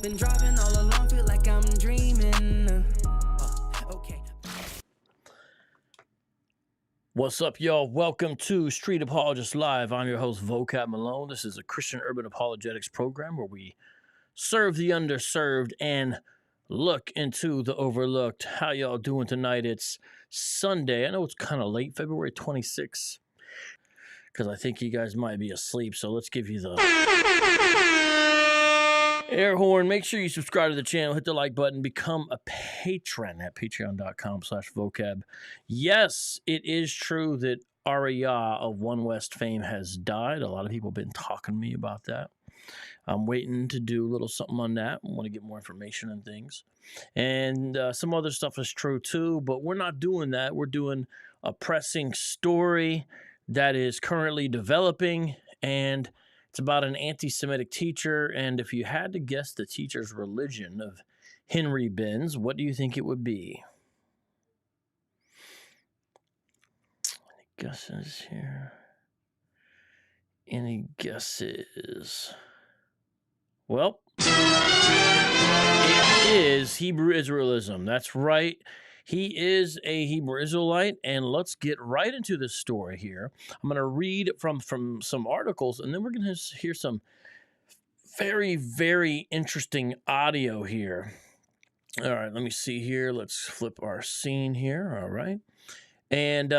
Been driving all along, feel like I'm dreaming. Okay. What's up, y'all? Welcome to Street Apologist Live. I'm your host, VOCAB MALONE. This is a Christian urban apologetics program where we serve the underserved and look into the overlooked. How y'all doing tonight? It's Sunday. I know it's kind of late, February 26th, because I think you guys might be asleep, so let's give you the air horn. Make sure you subscribe to the channel, hit the like button, become a patron at patreon.com/vocab. Yes, it is true that Aria of One West fame has died. A lot of people have been talking to me about that. I'm waiting to do a little something on that. I want to get more information and things. And some other stuff is true too, but we're not doing that. We're doing a pressing story that is currently developing, and it's about an anti-Semitic teacher. And if you had to guess the teacher's religion of Henry Benz, what do you think it would be? Any guesses here? Any guesses? Well, it is Hebrew Israelism. That's right. He is a Hebrew Israelite, and let's get right into this story here. I'm going to read from some articles, and then we're going to hear some very, very interesting audio here. All right, let me see here. Let's flip our scene here. All right. And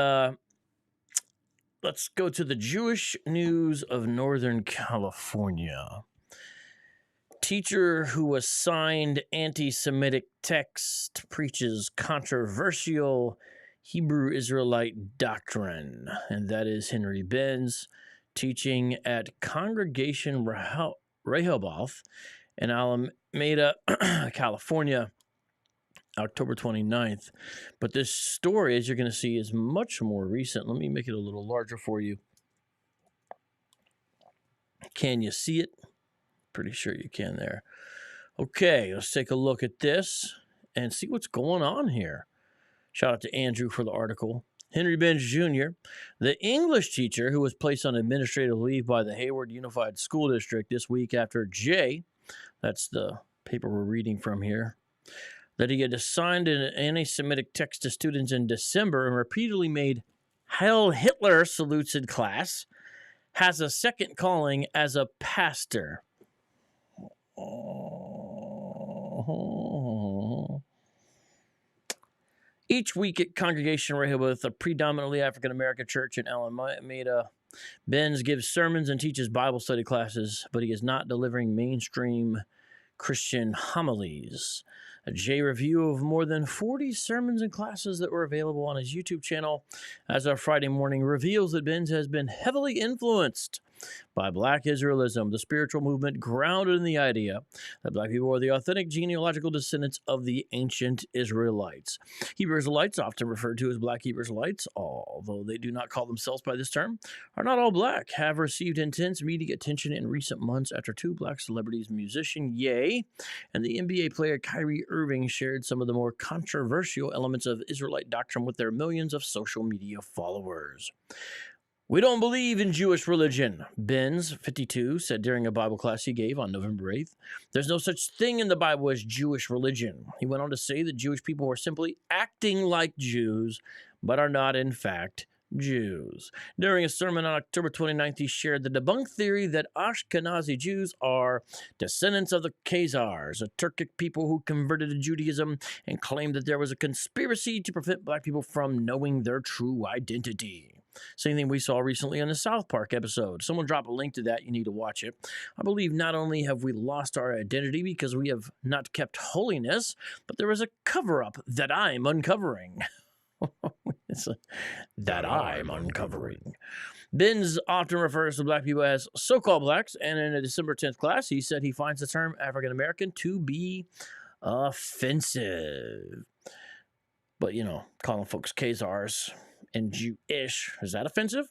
let's go to the Jewish News of Northern California. Teacher who assigned anti-Semitic text preaches controversial Hebrew Israelite doctrine, and that is Henry Benz, teaching at Congregation Rehoboth in Alameda, California, October 29th. But this story, as you're going to see, is much more recent. Let me make it a little larger for you. Can you see it? Pretty sure you can there. Okay, let's take a look at this and see what's going on here. Shout out to Andrew for the article. Henry Benz Jr., the English teacher who was placed on administrative leave by the HAYWARD Unified School District this week after J, that's the paper we're reading from here, that he had assigned an anti-Semitic text to students in December and repeatedly made Heil Hitler salutes in class, has a second calling as a pastor. Each week at Congregation Rehoboth, a predominantly African-American church in Alameda, Benz gives sermons and teaches Bible study classes, but he is not delivering mainstream Christian homilies. A J review of more than 40 sermons and classes that were available on his YouTube channel as of Friday morning reveals that Benz has been heavily influenced by Black Israelism, the spiritual movement grounded in the idea that Black people are the authentic genealogical descendants of the ancient Israelites. Hebrew Israelites, often referred to as Black Hebrew Israelites, although they do not call themselves by this term, are not all Black, have received intense media attention in recent months after two Black celebrities, musician Ye and the NBA player Kyrie Irving, shared some of the more controversial elements of Israelite doctrine with their millions of social media followers. We don't believe in Jewish religion, Benz, 52, said during a Bible class he gave on November 8th. There's no such thing in the Bible as Jewish religion. He went on to say that Jewish people are simply acting like Jews, but are not, in fact, Jews. During a sermon on October 29th, he shared the debunked theory that Ashkenazi Jews are descendants of the Khazars, a Turkic people who converted to Judaism and claimed that there was a conspiracy to prevent Black people from knowing their true identity. Same thing we saw recently on the South Park episode. Someone drop a link to that. You need to watch it. I believe not only have we lost our identity because we have not kept holiness, but there is a cover-up that I'm uncovering. That I'm uncovering. Benz often refers to Black people as so-called Blacks, and in a December 10th class, he said he finds the term African-American to be offensive. But, you know, calling folks Khazars and Jewish, is that offensive?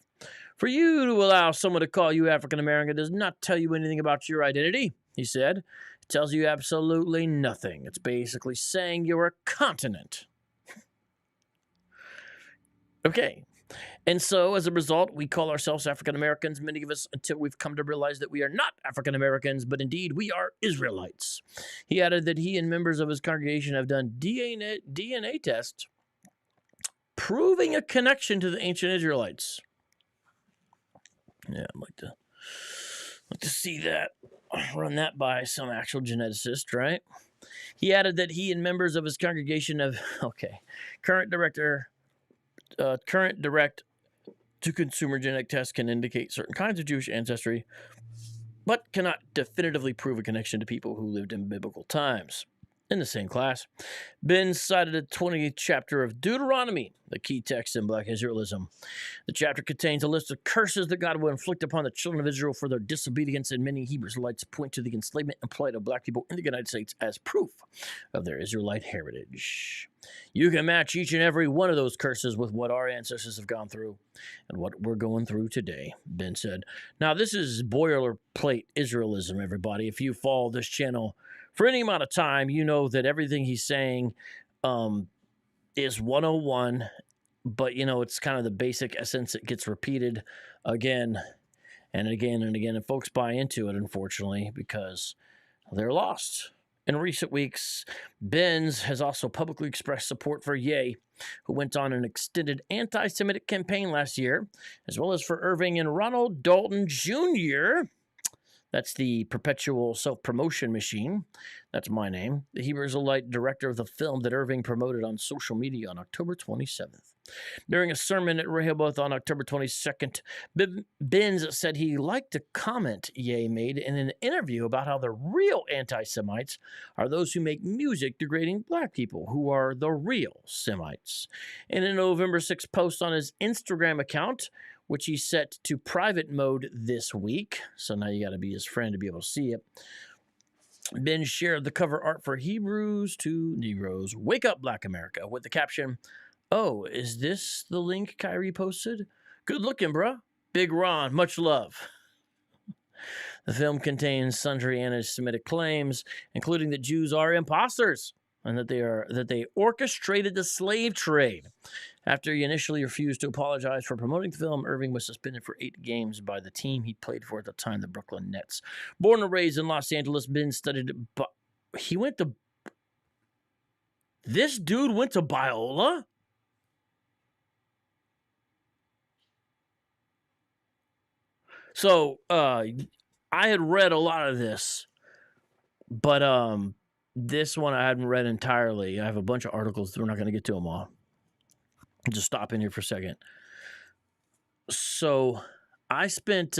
For you to allow someone to call you African-American does not tell you anything about your identity, he said. It tells you absolutely nothing. It's basically saying you're a continent. Okay, And so, as a result, we call ourselves African Americans, many of us, until we've come to realize that we are not African Americans, but indeed we are Israelites. He added that he and members of his congregation have done DNA tests proving a connection to the ancient Israelites. Yeah, I'd like to see that. Run that by some actual geneticist, right? He added that he and members of his congregation have, current direct to consumer genetic tests can indicate certain kinds of Jewish ancestry, but cannot definitively prove a connection to people who lived in biblical times. In the same class, Benz cited the 20th chapter of Deuteronomy, the key text in Black Israelism. The chapter contains a list of curses that God will inflict upon the children of Israel for their disobedience, and many Hebrew Israelites point to the enslavement and plight of black people in the United States as proof of their Israelite heritage. You can match each and every one of those curses with what our ancestors have gone through and what we're going through today, Ben said. Now, this is boilerplate Israelism, everybody. If you follow this channel for any amount of time, you know that everything he's saying is 101, but, it's kind of the basic essence. It gets repeated again and again and again, and folks buy into it, unfortunately, because they're lost. In recent weeks, Benz has also publicly expressed support for Ye, who went on an extended anti-Semitic campaign last year, as well as for Irving and Ronald Dalton Jr., that's the perpetual self-promotion machine. That's my name. The Hebrew Israelite director of the film that Irving promoted on social media on October 27th. During a sermon at Rehoboth on October 22nd, Benz said he liked a comment Ye made in an interview about how the real anti-Semites are those who make music degrading black people, who are the real Semites. In a November 6th post on his Instagram account, which he set to private mode this week, so now you got to be his friend to be able to see it, Ben shared the cover art for Hebrews to Negroes, Wake Up Black America, with the caption, "Oh, is this the link Kyrie posted? Good looking, bruh. Big Ron, much love." The film contains sundry anti-Semitic claims, including that Jews are imposters and that they orchestrated the slave trade. After he initially refused to apologize for promoting the film, Irving was suspended for 8 games by the team he played for at the time, the Brooklyn Nets. Born and raised in Los Angeles, Ben studied, this dude went to Biola? So, I had read a lot of this, but this one I hadn't read entirely. I have a bunch of articles. We're not going to get to them all. Just stop in here for a second. So I spent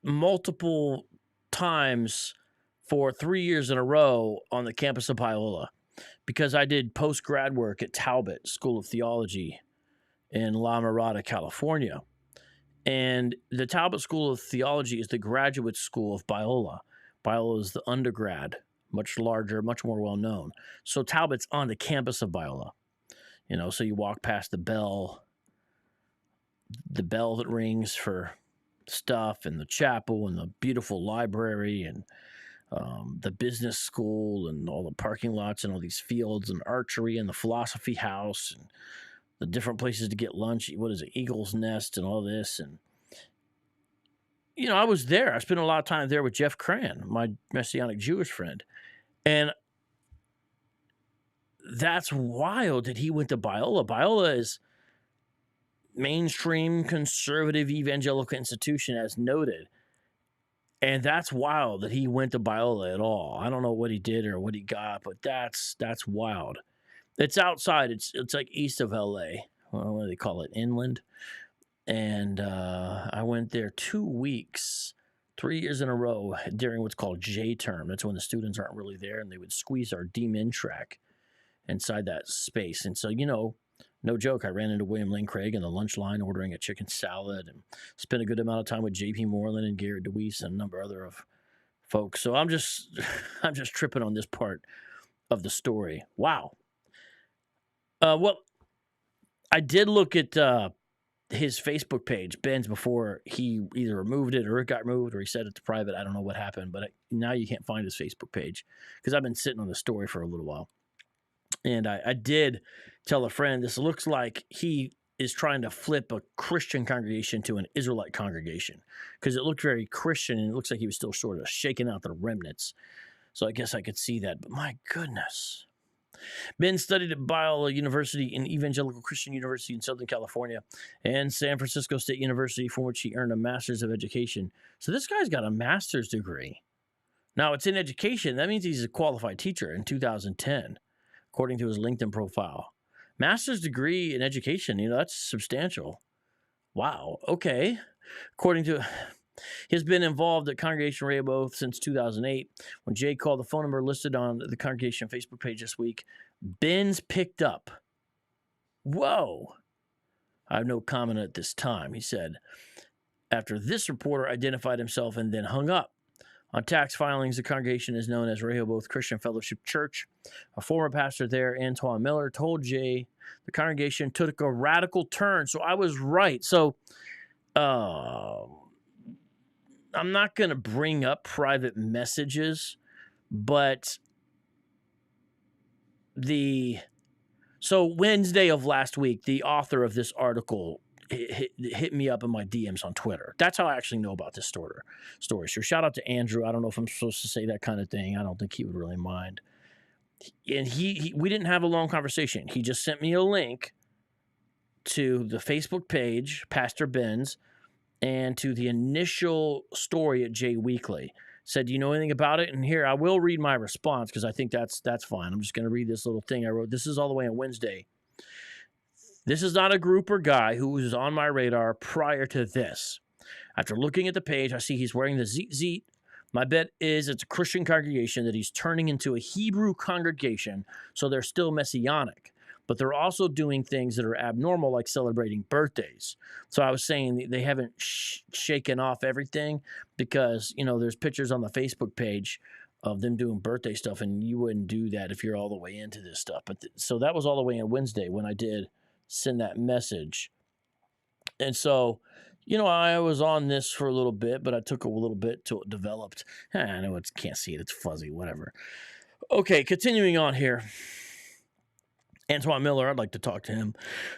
multiple times for 3 years in a row on the campus of Biola because I did post-grad work at Talbot School of Theology in La Mirada, California. And the Talbot School of Theology is the graduate school of Biola. Biola is the undergrad, much larger, much more well-known. So Talbot's on the campus of Biola. So you walk past the bell that rings for stuff, and the chapel, and the beautiful library, and the business school, and all the parking lots, and all these fields, and archery, and the philosophy house, and the different places to get lunch. What is it? Eagle's Nest, and all this. And I was there. I spent a lot of time there with Jeff Cran, my Messianic Jewish friend. And that's wild that he went to Biola. Biola is mainstream conservative evangelical institution, as noted. And that's wild that he went to Biola at all. I don't know what he did or what he got, but that's wild. It's outside. It's like east of LA. Well, what do they call it? Inland. And I went there 2 weeks, 3 years in a row during what's called J term. That's when the students aren't really there, and they would squeeze our D-Min track inside that space. And so, no joke, I ran into William Lane Craig in the lunch line ordering a chicken salad, and spent a good amount of time with J.P. Moreland and Garrett DeWeese and a number of other folks. So I'm just tripping on this part of the story. Wow. Well, I did look at his Facebook page, Ben's, before he either removed it or it got removed or he set it to private. I don't know what happened, but now you can't find his Facebook page because I've been sitting on the story for a little while. And I did tell a friend, this looks like he is trying to flip a Christian congregation to an Israelite congregation, because it looked very Christian and it looks like he was still sort of shaking out the remnants. So I guess I could see that, but my goodness. Ben studied at Biola University and Evangelical Christian University in Southern California and San Francisco State University, from which he earned a master's of education. So this guy's got a master's degree. Now, it's in education. That means he's a qualified teacher in 2010, according to his LinkedIn profile. Master's degree in education, that's substantial. Wow, okay. According to... He has been involved at Congregation Rehoboth since 2008. When Jay called the phone number listed on the congregation Facebook page this week, Benz picked up. Whoa. I have no comment at this time, he said, after this reporter identified himself and then hung up. On tax filings, the congregation is known as Rehoboth Christian Fellowship Church. A former pastor there, Antoine Miller, told Jay the congregation took a radical turn. So I was right. So, I'm not going to bring up private messages, but so Wednesday of last week, the author of this article hit me up in my DMs on Twitter. That's how I actually know about this story. So shout out to Andrew. I don't know if I'm supposed to say that kind of thing. I don't think he would really mind. And we didn't have a long conversation. He just sent me a link to the Facebook page, Pastor Benz, and to the initial story at Jay Weekly. Said, do you know anything about it? And here, I will read my response because I think that's fine. I'm just going to read this little thing I wrote. This is all the way on Wednesday. This is not a group or guy who was on my radar prior to this. After looking at the page, I see he's wearing the zit. My bet is it's a Christian congregation that he's turning into a Hebrew congregation, so they're still messianic. But they're also doing things that are abnormal, like celebrating birthdays. So I was saying they haven't shaken off everything because, there's pictures on the Facebook page of them doing birthday stuff, and you wouldn't do that if you're all the way into this stuff. But so that was all the way on Wednesday when I did send that message. And so, I was on this for a little bit, but I took a little bit till it developed. I know can't see it. It's fuzzy, whatever. Okay, continuing on here. Antoine Miller, I'd like to talk to him,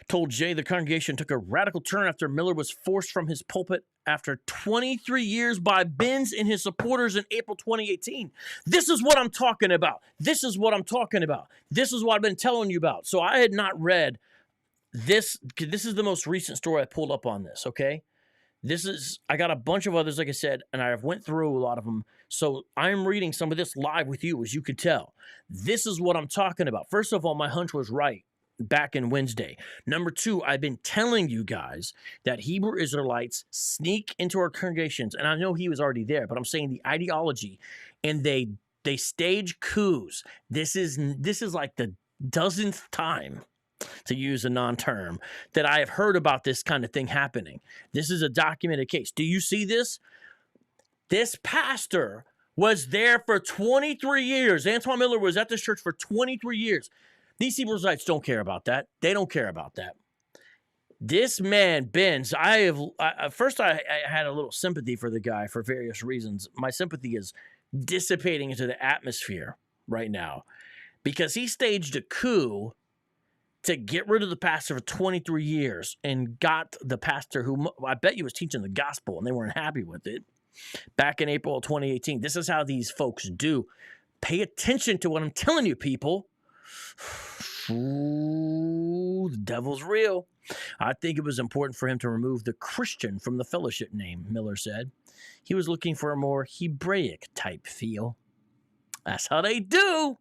told Jay the congregation took a radical turn after Miller was forced from his pulpit after 23 years by Benz and his supporters in April 2018. This is what I'm talking about. This is what I've been telling you about. So I had not read this. This is the most recent story I pulled up on this, okay? I got a bunch of others, like I said, and I have went through a lot of them. So I'm reading some of this live with you, as you could tell. This is what I'm talking about. First of all, my hunch was right back in Wednesday. Number two, I've been telling you guys that Hebrew Israelites sneak into our congregations. And I know he was already there, but I'm saying the ideology, and they stage coups. This is like the dozenth time, to use a non-term, that I have heard about this kind of thing happening. This is a documented case. Do you see this? This pastor was there for 23 years. Antoine Miller was at this church for 23 years. These Hebrew Israelites don't care about that. They don't care about that. This man, Benz, I had a little sympathy for the guy for various reasons. My sympathy is dissipating into the atmosphere right now because he staged a coup to get rid of the pastor for 23 years and got the pastor who I bet you was teaching the gospel, and they weren't happy with it, back in April of 2018. This is how these folks do. Pay attention to what I'm telling you, people. Ooh, the devil's real. I think it was important for him to remove the Christian from the fellowship name, Miller said. He was looking for a more Hebraic type feel. That's how they do.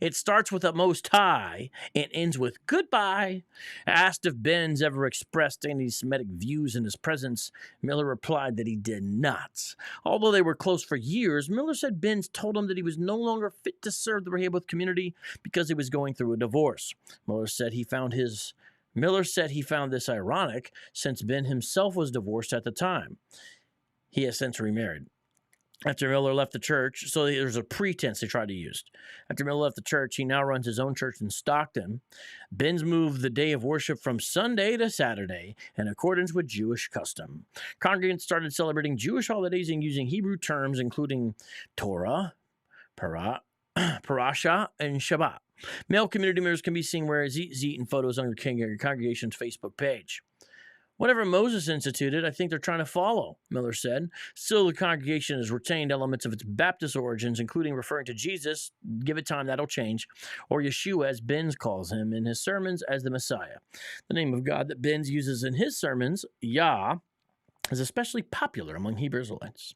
It starts with a Most High and ends with goodbye. Asked if Benz ever expressed anti-Semitic views in his presence, Miller replied that he did not. Although they were close for years, Miller said Benz told him that he was no longer fit to serve the Rehoboth community because he was going through a divorce. Miller said he found this ironic since Ben himself was divorced at the time. He has since remarried. After Miller left the church, so there's a pretense they tried to use. After Miller left the church, he now runs his own church in Stockton. Benz moved the day of worship from Sunday to Saturday in accordance with Jewish custom. Congregants started celebrating Jewish holidays and using Hebrew terms, including Torah, Parasha, and Shabbat. Male community members can be seen wearing eating photos on your congregation's Facebook page. Whatever Moses instituted, I think they're trying to follow, Miller said. Still, the congregation has retained elements of its Baptist origins, including referring to Jesus, give it time, that'll change, or Yeshua, as Benz calls him in his sermons, as the Messiah. The name of God that Benz uses in his sermons, Yah, is especially popular among Hebrew Israelites.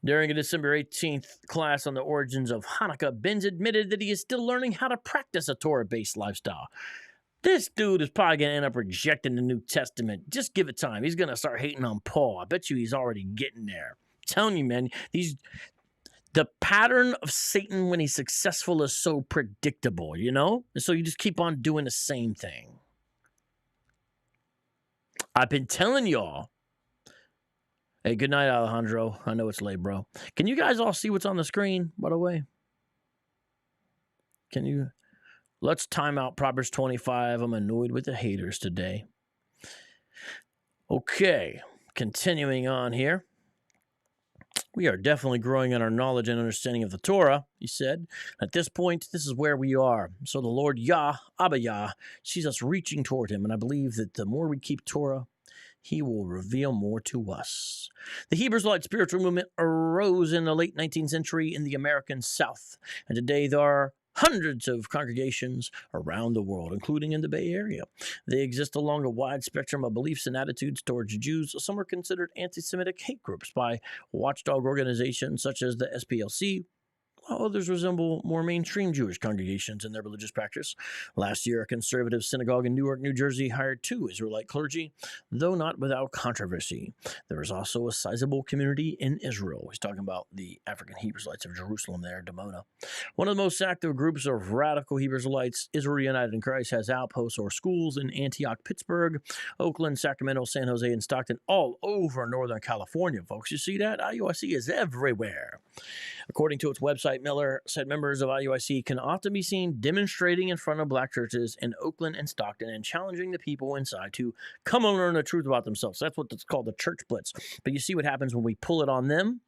During a December 18th class on the origins of Hanukkah, Benz admitted that he is still learning how to practice a Torah-based lifestyle. This dude is probably going to end up rejecting the New Testament. Just give it time. He's going to start hating on Paul. I bet you he's already getting there. I'm telling you, man, the pattern of Satan when he's successful is so predictable, you know? And so you just keep on doing the same thing. I've been telling y'all. Hey, good night, Alejandro. I know it's late, bro. Can you guys all see what's on the screen, by the way? Can you? Let's time out Proverbs 25. I'm annoyed with the haters today. Okay, continuing on here. We are definitely growing in our knowledge and understanding of the Torah, he said. At this point, this is where we are. So the Lord Yah, Abba Yah, sees us reaching toward him, and I believe that the more we keep Torah, he will reveal more to us. The Hebrew Israelite spiritual movement arose in the late 19th century in the American South, and today there are hundreds of congregations around the world, including in the Bay Area. They exist along a wide spectrum of beliefs and attitudes towards Jews. Some are considered anti-Semitic hate groups by watchdog organizations such as the SPLC, while others resemble more mainstream Jewish congregations in their religious practice. Last year, a conservative synagogue in Newark, New Jersey hired 2 Israelite clergy, though not without controversy. There is also a sizable community in Israel. He's talking about the African Hebrew Israelites of Jerusalem there, Dimona. One of the most active groups of radical Hebrew Israelites, Israel United in Christ, has outposts or schools in Antioch, Pittsburgh, Oakland, Sacramento, San Jose, and Stockton, all over Northern California, folks. You see that? IUIC is everywhere. According to its website, Miller said members of IUIC can often be seen demonstrating in front of black churches in Oakland and Stockton and challenging the people inside to come and learn the truth about themselves. That's what it's called, the church blitz. But you see what happens when we pull it on them?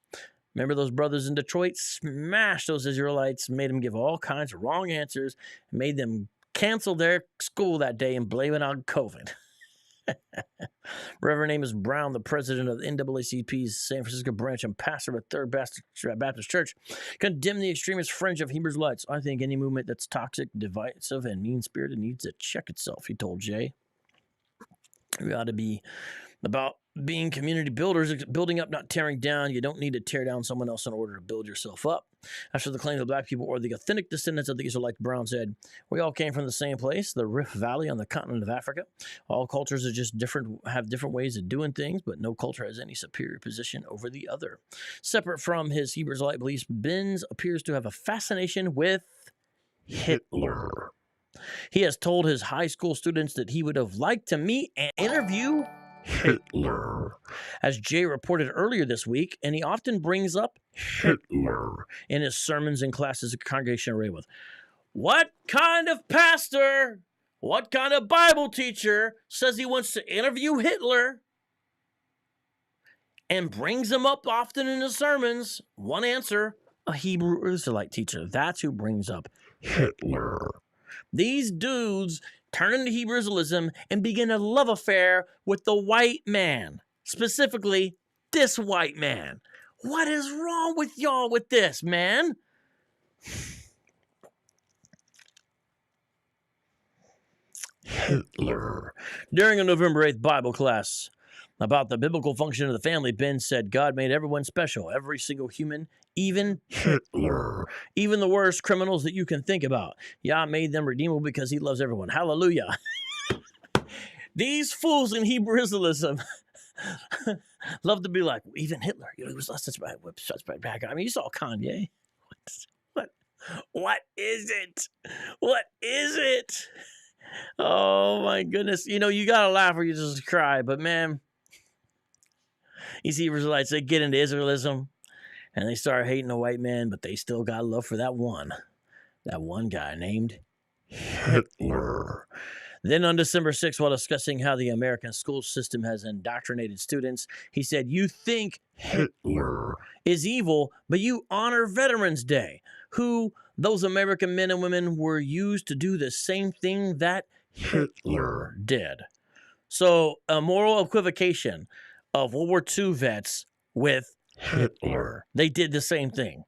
Remember those brothers in Detroit? Smashed those Israelites, made them give all kinds of wrong answers, made them cancel their school that day and blame it on COVID. Reverend Amos Brown, the president of the NAACP's San Francisco branch and pastor of a Third Baptist Church, condemned the extremist fringe of Hebrew Israelites. I think any movement that's toxic, divisive, and mean-spirited needs to check itself, he told Jay. We ought to be about being community builders, building up, not tearing down. You don't need to tear down someone else in order to build yourself up. As for the claim that black people are the authentic descendants of the Israelites, Brown said, we all came from the same place, the Rift Valley on the continent of Africa. All cultures are just different, have different ways of doing things, but no culture has any superior position over the other. Separate from his Hebrew Israelite beliefs, Benz appears to have a fascination with Hitler. He has told his high school students that he would have liked to meet and interview Hitler. As Jay reported earlier this week, and he often brings up Hitler in his sermons and classes at Congregation Array with. What kind of pastor, what kind of Bible teacher says he wants to interview Hitler and brings him up often in his sermons? One answer, a Hebrew Israelite teacher. That's who brings up Hitler. These dudes turn into Hebrew Israelism and begin a love affair with the white man, specifically this white man. What is wrong with y'all with this, man? Hitler. During a November 8th Bible class about the biblical function of the family, Ben said God made everyone special, every single human, even Hitler, even the worst criminals that you can think about. Yah made them redeemable because he loves everyone. Hallelujah. These fools in Hebrew Israelism love to be like, even Hitler, he was such a bad guy. I mean, you saw Kanye. What is it? What is it? Oh my goodness. You know, you gotta laugh or you just cry, but man, these Hebrew Israelites, they get into Israelism and they start hating the white man, but they still got love for that one guy named Hitler. Then on December 6th, while discussing how the American school system has indoctrinated students, he said, "You think Hitler is evil, but you honor Veterans Day, who those American men and women were used to do the same thing that Hitler did." So a moral equivocation of World War II vets with Hitler. They did the same thing.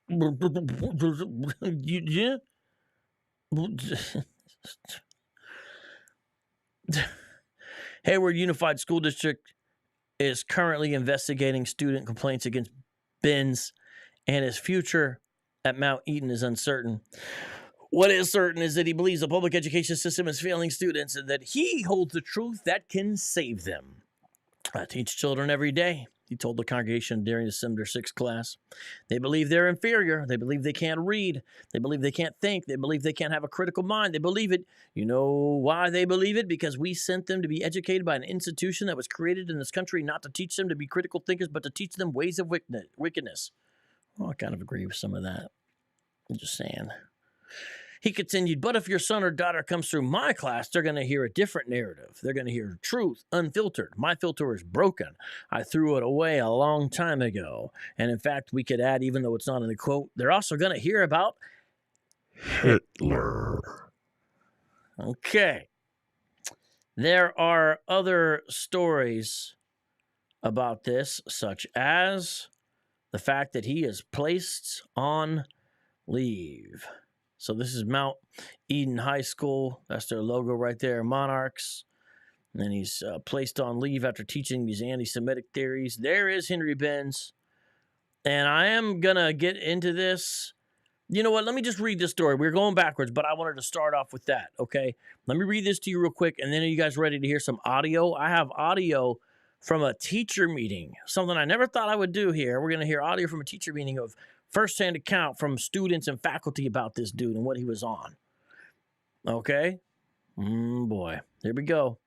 Yeah. Hayward Unified School District is currently investigating student complaints against Benz, and his future at Mount Eden is uncertain. What is certain is that he believes the public education system is failing students and that he holds the truth that can save them. "I teach children every day," he told the congregation during the December 6th class. "They believe they're inferior. They believe they can't read. They believe they can't think. They believe they can't have a critical mind. They believe it. You know why they believe it? Because we sent them to be educated by an institution that was created in this country not to teach them to be critical thinkers, but to teach them ways of wickedness." Well, I kind of agree with some of that. I'm just saying. He continued, "But if your son or daughter comes through my class, they're going to hear a different narrative. They're going to hear truth, unfiltered. My filter is broken. I threw it away a long time ago. And in fact, we could add, even though it's not in the quote, they're also going to hear about Hitler." Okay. There are other stories about this, such as the fact that he is placed on leave. So this is Mount Eden High School. That's their logo right there, Monarchs. And then he's placed on leave after teaching these anti-Semitic theories. There is Henry Benz. And I am going to get into this. You know what? Let me just read this story. We're going backwards, but I wanted to start off with that, okay? Let me read this to you real quick, and then are you guys ready to hear some audio? I have audio from a teacher meeting, something I never thought I would do here. We're going to hear audio from a teacher meeting of first-hand account from students and faculty about this dude and what he was on. Okay? Boy. Here we go.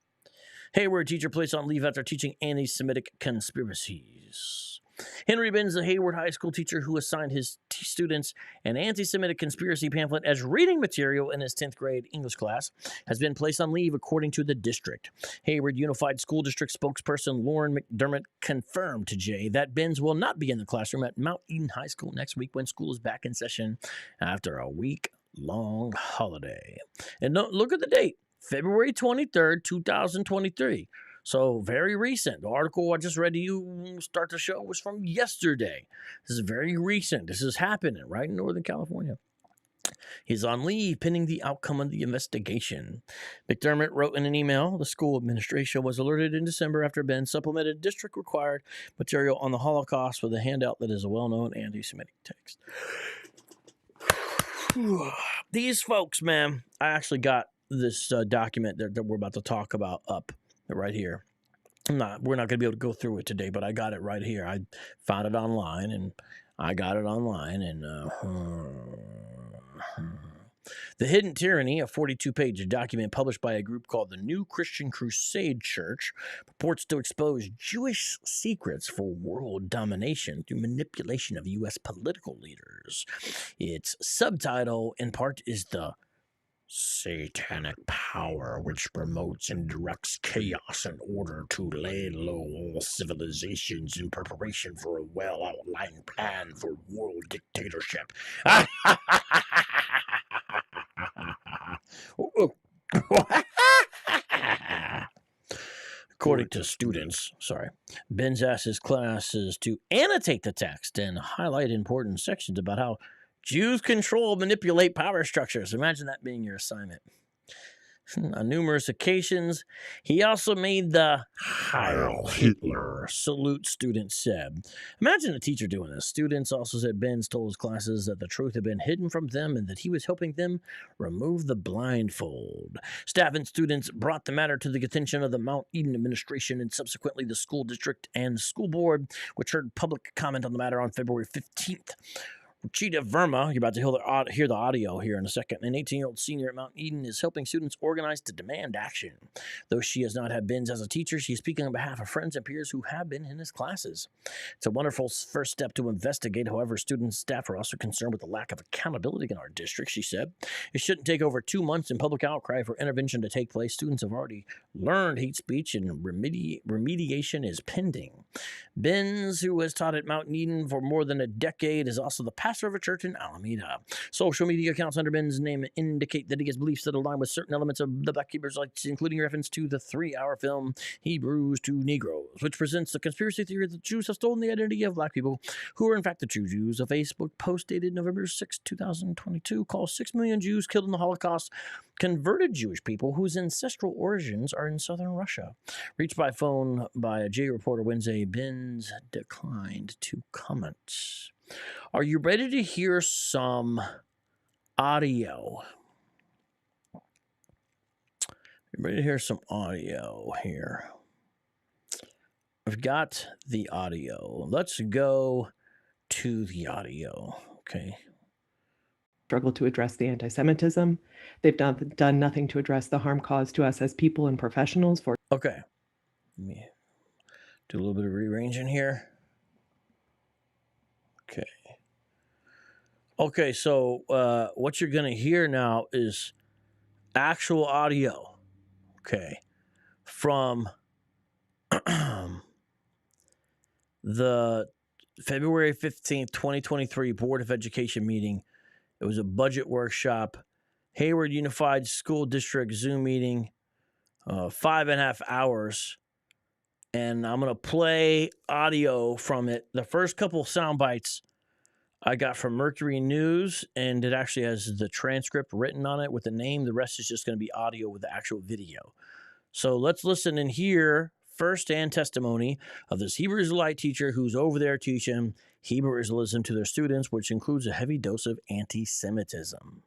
Hayward teacher placed on leave after teaching anti-Semitic conspiracies. Henry Benz, the Hayward High School teacher who assigned his students an anti-Semitic conspiracy pamphlet as reading material in his 10th grade English class, has been placed on leave according to the district. Hayward Unified School District spokesperson Lauren McDermott confirmed to Jay that Benz will not be in the classroom at Mount Eden High School next week when school is back in session after a week-long holiday. And look at the date, February 23rd, 2023. So very recent. The article I just read to you start the show was from yesterday. This is very recent. This is happening right in Northern California. He's on leave pending the outcome of the investigation. McDermott wrote in an email, the school administration was alerted in December after Ben supplemented district-required material on the Holocaust with a handout that is a well-known anti-Semitic text. These folks, man, I actually got this document that we're about to talk about up right here. We're not going to be able to go through it today, but I got it right here. I found it online, and The Hidden Tyranny, a 42-page document published by a group called the New Christian Crusade Church, purports to expose Jewish secrets for world domination through manipulation of U.S. political leaders. Its subtitle, in part, is the Satanic Power, which promotes and directs chaos in order to lay low all civilizations in preparation for a well-outlined plan for world dictatorship. According to students, Benz asked his classes to annotate the text and highlight important sections about how Jews control, manipulate power structures. Imagine that being your assignment. On numerous occasions, he also made the Heil Hitler salute, students said. Imagine a teacher doing this. Students also said Benz told his classes that the truth had been hidden from them and that he was helping them remove the blindfold. Staff and students brought the matter to the attention of the Mount Eden administration and subsequently the school district and school board, which heard public comment on the matter on February 15th. Cheetah Verma, you're about to hear the audio here in a second. An 18-year-old senior at Mount Eden is helping students organize to demand action. Though she has not had Benz as a teacher, she is speaking on behalf of friends and peers who have been in his classes. It's a wonderful first step to investigate. However, students and staff are also concerned with the lack of accountability in our district, she said. It shouldn't take over 2 months in public outcry for intervention to take place. Students have already learned hate speech and remediation is pending. Benz, who has taught at Mount Eden for more than a decade, is also the pastor of a church in Alameda. Social media accounts under Benz's name indicate that he has beliefs that align with certain elements of the Black Hebrew Israelites, including reference to the 3-hour film Hebrews to Negroes, which presents the conspiracy theory that Jews have stolen the identity of Black people, who are in fact the true Jews. A Facebook post dated November 6, 2022 calls 6 million Jews killed in the Holocaust converted Jewish people whose ancestral origins are in southern Russia. Reached by phone by a J reporter Wednesday, Benz declined to comment. Are you ready to hear some audio? You ready to hear some audio here? I've got the audio. Let's go to the audio. Okay. Struggle to address the anti-Semitism. They've done nothing to address the harm caused to us as people and professionals. Okay. Let me do a little bit of rearranging here. Okay. Okay, so what you're going to hear now is actual audio, okay, from the February 15th, 2023 Board of Education meeting. It was a budget workshop, Hayward Unified School District Zoom meeting, 5.5 hours. And I'm going to play audio from it. The first couple of sound bites I got from Mercury News, and it actually has the transcript written on it with the name. The rest is just going to be audio with the actual video. So let's listen and hear firsthand testimony of this Hebrew Israelite teacher who's over there teaching Hebrew Israelism to their students, which includes a heavy dose of anti-Semitism.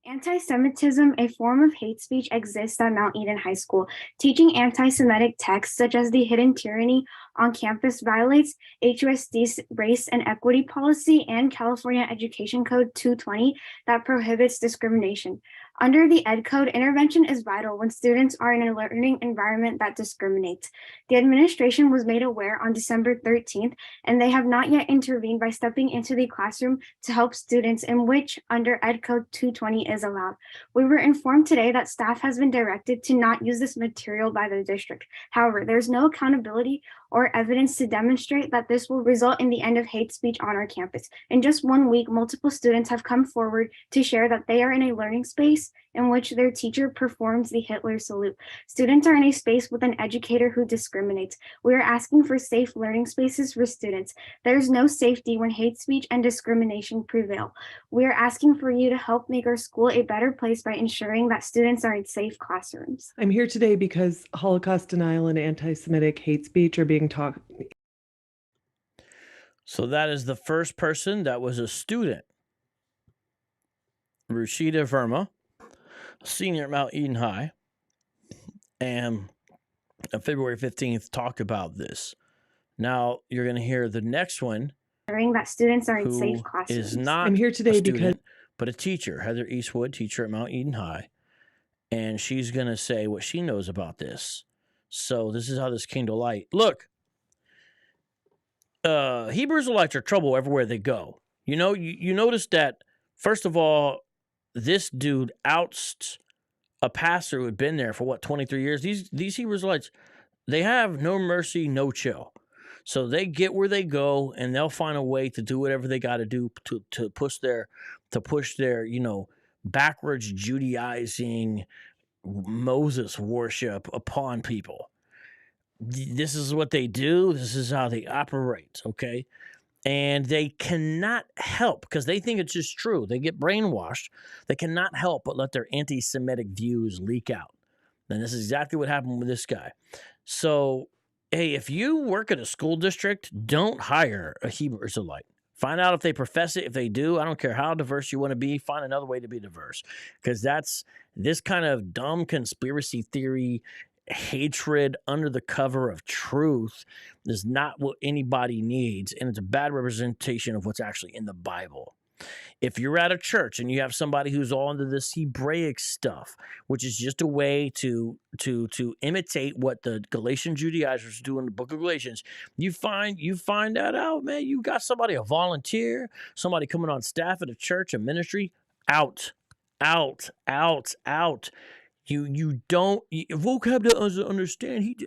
Anti-Semitism, a form of hate speech, exists at Mount Eden High School. Teaching anti-Semitic texts such as the hidden tyranny on campus violates HUSD's race and equity policy and California Education Code 220 that prohibits discrimination. Under the Ed Code, intervention is vital when students are in a learning environment that discriminates. The administration was made aware on December 13th, and they have not yet intervened by stepping into the classroom to help students, in which under Ed Code 220 is allowed. We were informed today that staff has been directed to not use this material by the district. However, there's no accountability or evidence to demonstrate that this will result in the end of hate speech on our campus. In just 1 week, multiple students have come forward to share that they are in a learning space in which their teacher performs the Hitler salute. Students are in a space with an educator who discriminates. We are asking for safe learning spaces for students. There is no safety when hate speech and discrimination prevail. We are asking for you to help make our school a better place by ensuring that students are in safe classrooms. I'm here today because Holocaust denial and anti-Semitic hate speech are being taught. So that is the first person that was a student, Rashida Verma, senior at Mount Eden High, and on February 15th talked about this. Now you're going to hear the next one, Ensuring that students are in who safe classrooms. is not I'm here today a student, because but a teacher, Heather Eastwood, teacher at Mount Eden High, and she's going to say what she knows about this. So this is how this came to light. Look, Hebrew Israelites are trouble everywhere they go. You know, you notice that, first of all, this dude ousts a pastor who had been there for, 23 years. These Hebrew Israelites, they have no mercy, no chill. So they get where they go, and they'll find a way to do whatever they got to do to push their backwards Judaizing Moses worship upon people. This is what they do. This is how they operate, okay? And they cannot help, because they think it's just true. They get brainwashed. They cannot help but let their anti-Semitic views leak out. And this is exactly what happened with this guy. So, hey, if you work at a school district, don't hire a Hebrew Israelite. Find out if they profess it. If they do, I don't care how diverse you want to be, find another way to be diverse. Because that's this kind of dumb conspiracy theory hatred under the cover of truth is not what anybody needs, and it's a bad representation of what's actually in the Bible. If you're at a church and you have somebody who's all into this Hebraic stuff, which is just a way to imitate what the Galatian Judaizers do in the book of Galatians, you find that out, man. You got somebody, a volunteer, somebody coming on staff at a church, a ministry, out. You don't, vocab doesn't understand.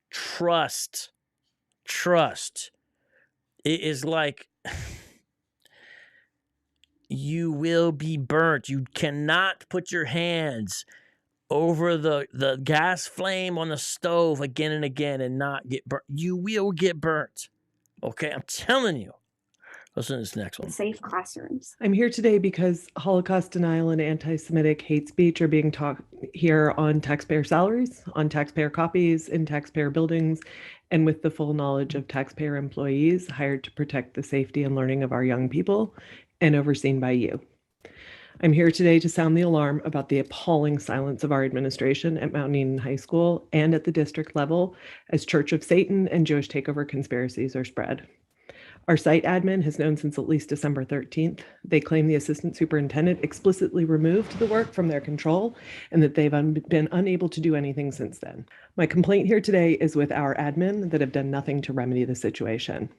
Trust. It is like, you will be burnt. You cannot put your hands over the gas flame on the stove again and again and not get burnt. You will get burnt. Okay, I'm telling you. Listen to this next one. Safe classrooms. I'm here today because Holocaust denial and anti-Semitic hate speech are being taught here on taxpayer salaries, on taxpayer copies, in taxpayer buildings, and with the full knowledge of taxpayer employees hired to protect the safety and learning of our young people and overseen by you. I'm here today to sound the alarm about the appalling silence of our administration at Mount Eden High School and at the district level as Church of Satan and Jewish takeover conspiracies are spread. Our site admin has known since at least December 13th. They claim the assistant superintendent explicitly removed the work from their control and that they've been unable to do anything since then. My complaint here today is with our admin that have done nothing to remedy the situation.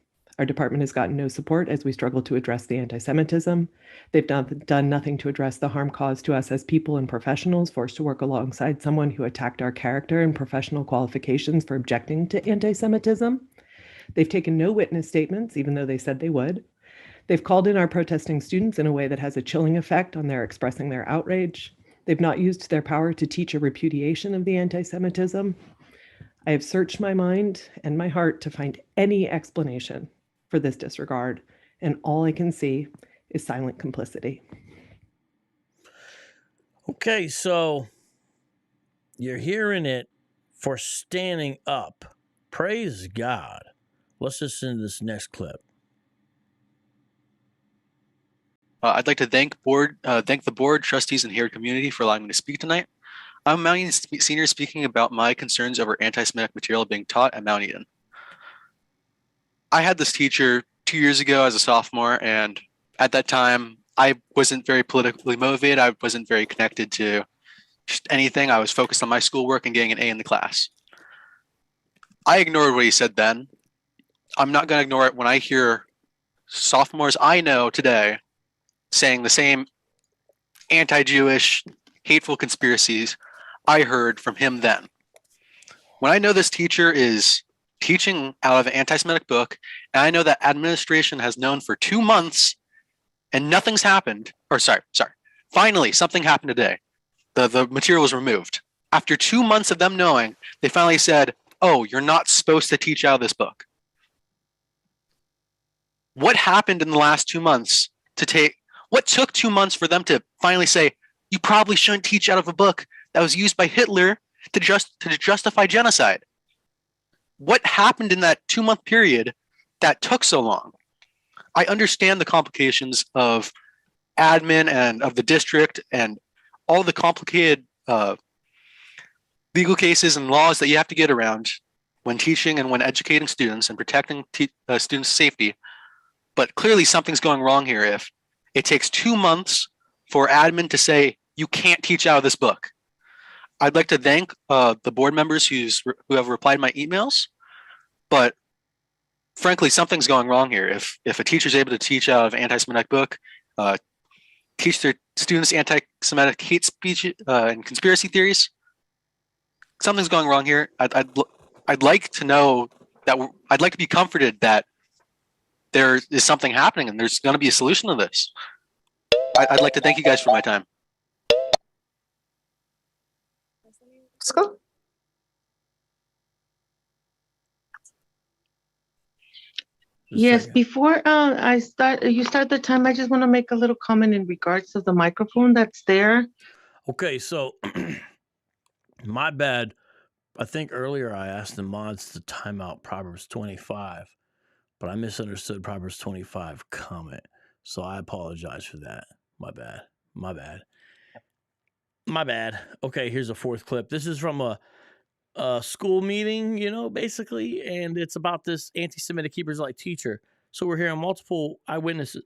Our department has gotten no support as we struggle to address the anti-Semitism. They've done nothing to address the harm caused to us as people and professionals forced to work alongside someone who attacked our character and professional qualifications for objecting to anti-Semitism. They've taken no witness statements, even though they said they would. They've called in our protesting students in a way that has a chilling effect on their expressing their outrage. They've not used their power to teach a repudiation of the anti-Semitism. I have searched my mind and my heart to find any explanation for this disregard, and all I can see is silent complicity. Okay, so you're hearing it for standing up. Praise God. Let's listen to this next clip. I'd like to thank the board, trustees, and HAYWARD community for allowing me to speak tonight. I'm a Mount Eden senior speaking about my concerns over anti-Semitic material being taught at Mount Eden. I had this teacher 2 years ago as a sophomore, and at that time, I wasn't very politically motivated. I wasn't very connected to just anything. I was focused on my schoolwork and getting an A in the class. I ignored what he said then. I'm not going to ignore it when I hear sophomores I know today saying the same anti-Jewish, hateful conspiracies I heard from him then. When I know this teacher is teaching out of an anti-Semitic book, and I know that administration has known for 2 months and nothing's happened, or sorry, finally something happened today. The material was removed. After 2 months of them knowing, they finally said, oh, you're not supposed to teach out of this book. What happened in the last 2 months what took 2 months for them to finally say, you probably shouldn't teach out of a book that was used by Hitler to justify genocide? What happened in that 2 month period that took so long? I understand the complications of admin and of the district and all the complicated legal cases and laws that you have to get around when teaching and when educating students and protecting students' safety. But clearly something's going wrong here if it takes 2 months for admin to say, you can't teach out of this book. I'd like to thank the board members who have replied to my emails, but frankly, something's going wrong here. If a teacher's able to teach out of an anti-Semitic book, teach their students anti-Semitic hate speech and conspiracy theories, something's going wrong here. I'd like to know that I'd like to be comforted that there is something happening and there's going to be a solution to this. I'd like to thank you guys for my time. Let's go. Yes, before you start the time, I just want to make a little comment in regards to the microphone that's there. Okay, so my bad. I think earlier I asked the mods to time out Proverbs 25, but I misunderstood Proverbs 25 comment. So I apologize for that. My bad. Okay, here's a fourth clip. This is from a school meeting, basically, and it's about this anti-Semitic Hebrew Israelite teacher. So we're hearing multiple eyewitnesses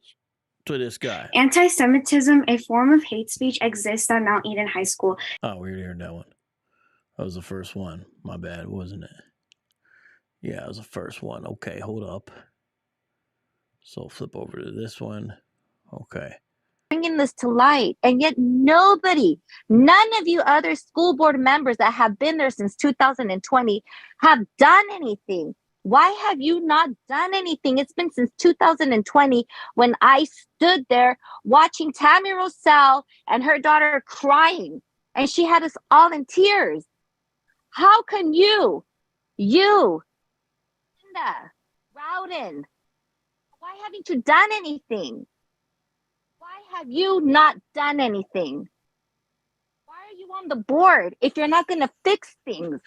to this guy. Anti-Semitism, a form of hate speech, exists at Mount Eden High School. Oh, we already heard that one. That was the first one. My bad, wasn't it? Yeah, it was the first one. Okay, hold up. So flip over to this one. Okay. Bringing this to light, and yet none of you other school board members that have been there since 2020 have done anything. Why have you not done anything? It's been since 2020 when I stood there watching Tammy Rosell and her daughter crying, and she had us all in tears. How can you, Linda, Rowden, why haven't you done anything? Why have you not done anything? Why are you on the board if you're not going to fix things?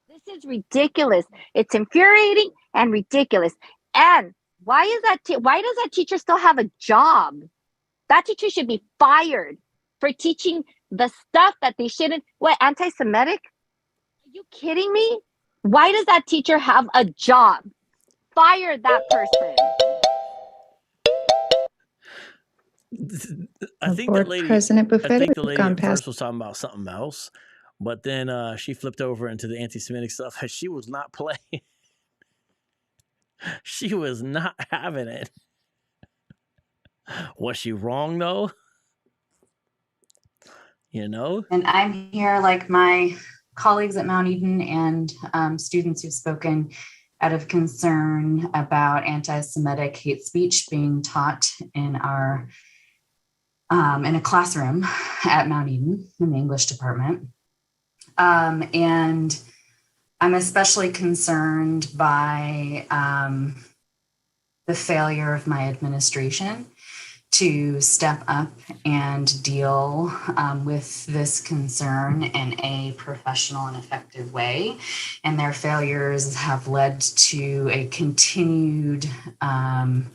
This is ridiculous. It's infuriating and ridiculous. And why does that teacher still have a job? That teacher should be fired for teaching the stuff that they shouldn't. What, anti-Semitic? Are you kidding me? Why does that teacher have a job? Fire that person. I think that lady, President Buffet, I think the lady gone at past. first was talking about something else, but then she flipped over into the anti-Semitic stuff. She was not playing. She was not having it. Was she wrong though? And I'm here like my colleagues at Mount Eden and students who've spoken out of concern about anti-Semitic hate speech being taught in our in a classroom at Mount Eden in the English department. And I'm especially concerned by the failure of my administration to step up and deal with this concern in a professional and effective way. And their failures have led to a continued harm.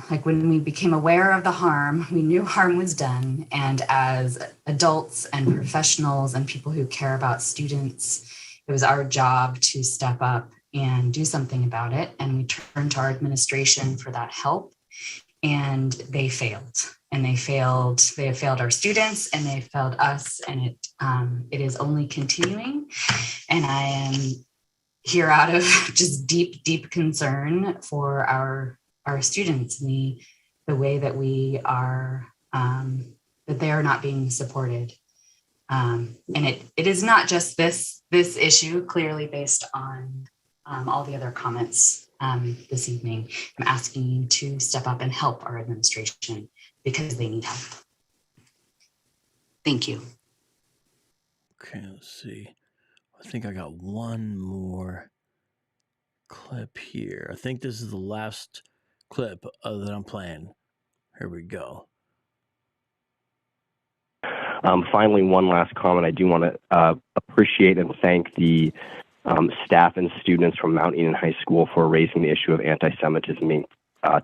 Like when we became aware of the harm, we knew harm was done. And as adults and professionals and people who care about students, it was our job to step up and do something about it. And we turned to our administration for that help. And they failed. And they have failed our students and they failed us. And it is only continuing. And I am here out of just deep concern for our students and the way that we are, that they are not being supported. And it is not just this issue, clearly based on all the other comments this evening. I'm asking you to step up and help our administration because they need help. Thank you. Okay, let's see. I think I got one more clip here. I think this is the last clip that I'm playing. Here we go. Finally, one last comment. I do want to appreciate and thank the staff and students from Mount Eden High School for raising the issue of anti-Semitism being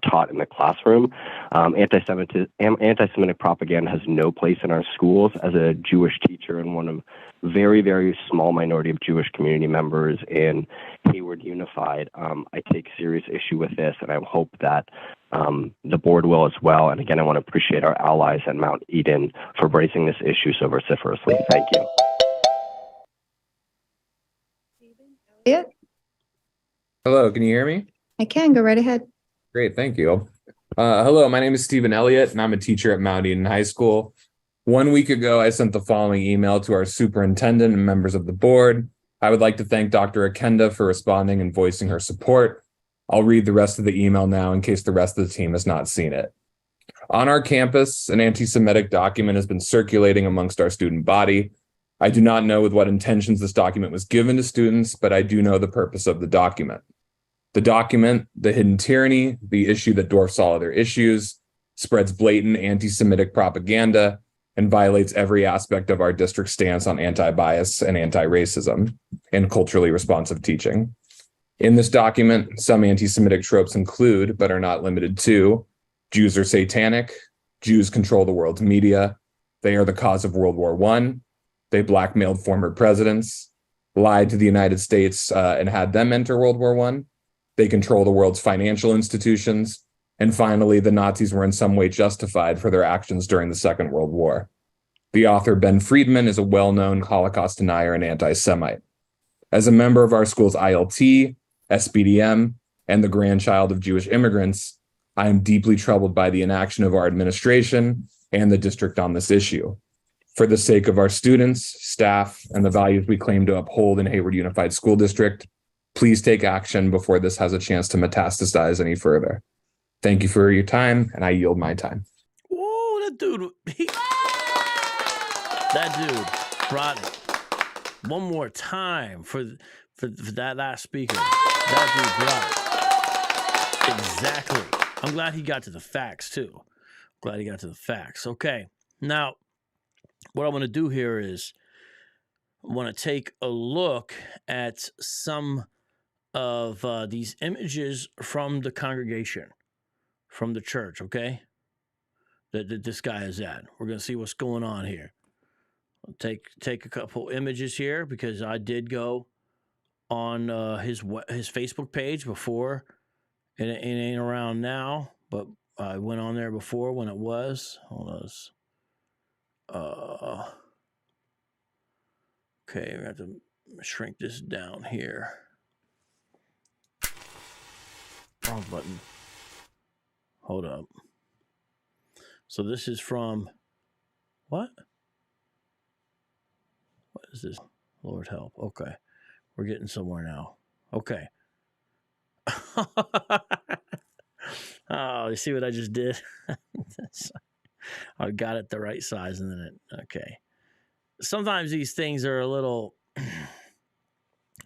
taught in the classroom. Anti-Semitic propaganda has no place in our schools. As a Jewish teacher and one of very, very small minority of Jewish community members in HAYWARD Unified, I take serious issue with this, and I hope that the board will as well. And again, I want to appreciate our allies at Mount Eden for raising this issue so vociferously. Thank you. Hello, can you hear me? I can, go right ahead. Great, thank you. Hello, my name is Stephen Elliott, and I'm a teacher at Mount Eden High School. 1 week ago, I sent the following email to our superintendent and members of the board. I would like to thank Dr. Akenda for responding and voicing her support. I'll read the rest of the email now in case the rest of the team has not seen it. On our campus, an anti-Semitic document has been circulating amongst our student body. I do not know with what intentions this document was given to students, but I do know the purpose of the document. The document, The Hidden Tyranny, the issue that dwarfs all other issues, spreads blatant anti-Semitic propaganda and violates every aspect of our district's stance on anti-bias and anti-racism and culturally responsive teaching. In this document, some anti-Semitic tropes include, but are not limited to, Jews are satanic, Jews control the world's media, they are the cause of World War I, They blackmailed former presidents, lied to the United States and had them enter World War I. They control the world's financial institutions. And finally, the Nazis were in some way justified for their actions during the Second World War. The author Ben Friedman is a well-known Holocaust denier and anti-Semite. As a member of our school's ILT, SBDM, and the grandchild of Jewish immigrants, I am deeply troubled by the inaction of our administration and the district on this issue. For the sake of our students, staff, and the values we claim to uphold in Hayward Unified School District, please take action before this has a chance to metastasize any further. Thank you for your time, and I yield my time. Whoa, that dude brought it. One more time for that last speaker. That dude brought it. Exactly. I'm glad he got to the facts, too. Okay. Now, what I want to do here is I want to take a look at some of these images from the congregation, from the church, okay? That this guy is at. We're going to see what's going on here. I'll take a couple images here because I did go on his Facebook page before. It ain't around now, but I went on there before when it was. Hold on. Okay, we have to shrink this down here. Wrong button. Hold up. So this is from what? What is this? Lord help. Okay. We're getting somewhere now. Okay. Oh, you see what I just did? I got it the right size and then it, okay. Sometimes these things are a little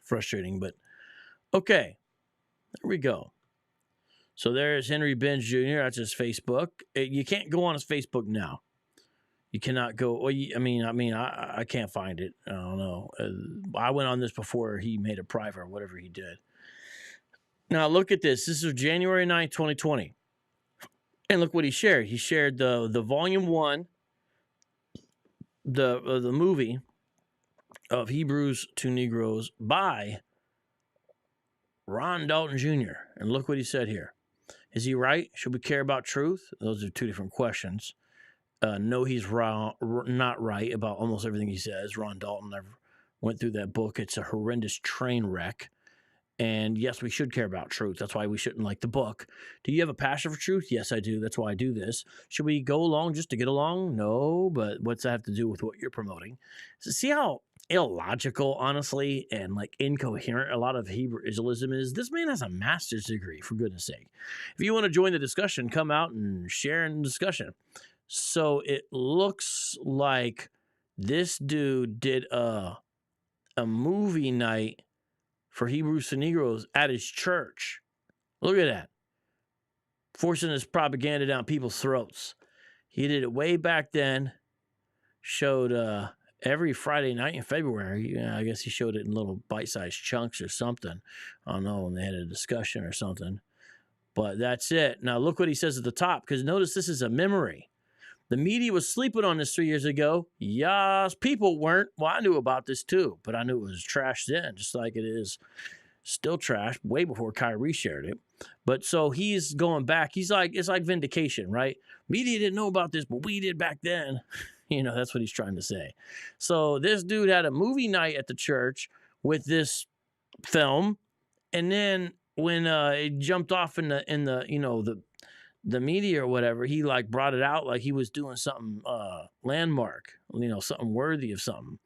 frustrating, but okay. There we go. So there's Henry Benz Jr. That's his Facebook. You can't go on his Facebook now. You cannot go. Well, I can't find it. I don't know. I went on this before he made it private or whatever he did. Now look at this. This is January 9th, 2020. And look what he shared. He shared the volume 1, the movie of Hebrews to Negroes by Ron Dalton Jr. And look what he said here. Is he right? Should we care about truth? Those are two different questions. No, he's wrong, not right about almost everything he says. Ron Dalton, I went through that book. It's a horrendous train wreck. And yes, we should care about truth. That's why we shouldn't like the book. Do you have a passion for truth? Yes, I do. That's why I do this. Should we go along just to get along? No, but what's that have to do with what you're promoting? So see how illogical, honestly, and like incoherent a lot of Hebrew Israelism is? This man has a master's degree, for goodness sake. If you want to join the discussion, come out and share in the discussion. So it looks like this dude did a movie night for Hebrews to Negroes at his church. Look at that. Forcing his propaganda down people's throats. He did it way back then. Showed every Friday night in February. Yeah, I guess he showed it in little bite-sized chunks or something. I don't know, when they had a discussion or something. But that's it. Now look what he says at the top, because notice this is a memory. The media was sleeping on this 3 years ago. Yes, people weren't. Well, I knew about this too, but I knew it was trash then, just like it is still trash way before Kyrie shared it. But so he's going back. He's like, it's like vindication, right? Media didn't know about this, but we did back then. You know, that's what he's trying to say. So this dude had a movie night at the church with this film. And then when it jumped off in the media or whatever, he like brought it out like he was doing something landmark, something worthy of something.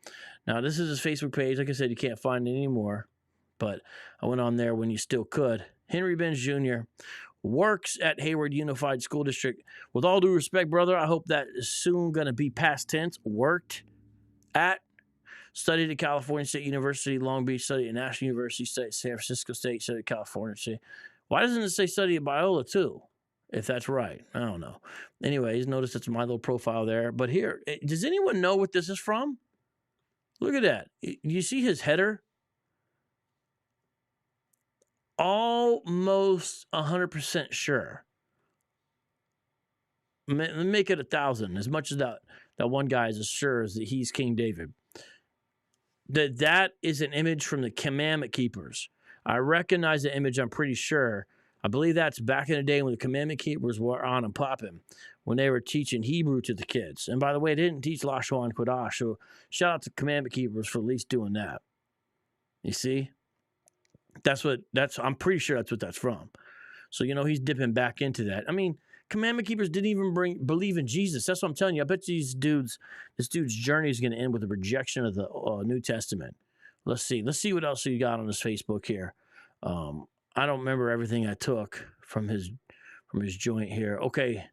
Now, this is his Facebook page. Like I said, you can't find it anymore, but I went on there when you still could. Henry Benz Jr. works at Hayward Unified School District. With all due respect, brother, I hope that is soon going to be past tense. Worked at, studied at California State University, Long Beach, studied at National University, studied at San Francisco State, studied at California State. Why doesn't it say study at Biola too? If that's right. I don't know. Anyways, notice it's my little profile there. But here, does anyone know what this is from? Look at that. You see his header? Almost 100% sure. Make it 1,000. As much as that one guy is as sure as that he's King David. that is an image from the commandment keepers. I recognize the image, I'm pretty sure. I believe that's back in the day when the commandment keepers were on and popping, when they were teaching Hebrew to the kids. And by the way, they didn't teach Lashon and Kodash, so shout out to commandment keepers for at least doing that. You see? I'm pretty sure that's what that's from. So, he's dipping back into that. I mean, commandment keepers didn't even believe in Jesus. That's what I'm telling you. I bet this dude's journey is going to end with a rejection of the New Testament. Let's see what else you got on his Facebook here. I don't remember everything I took from his joint here. Okay,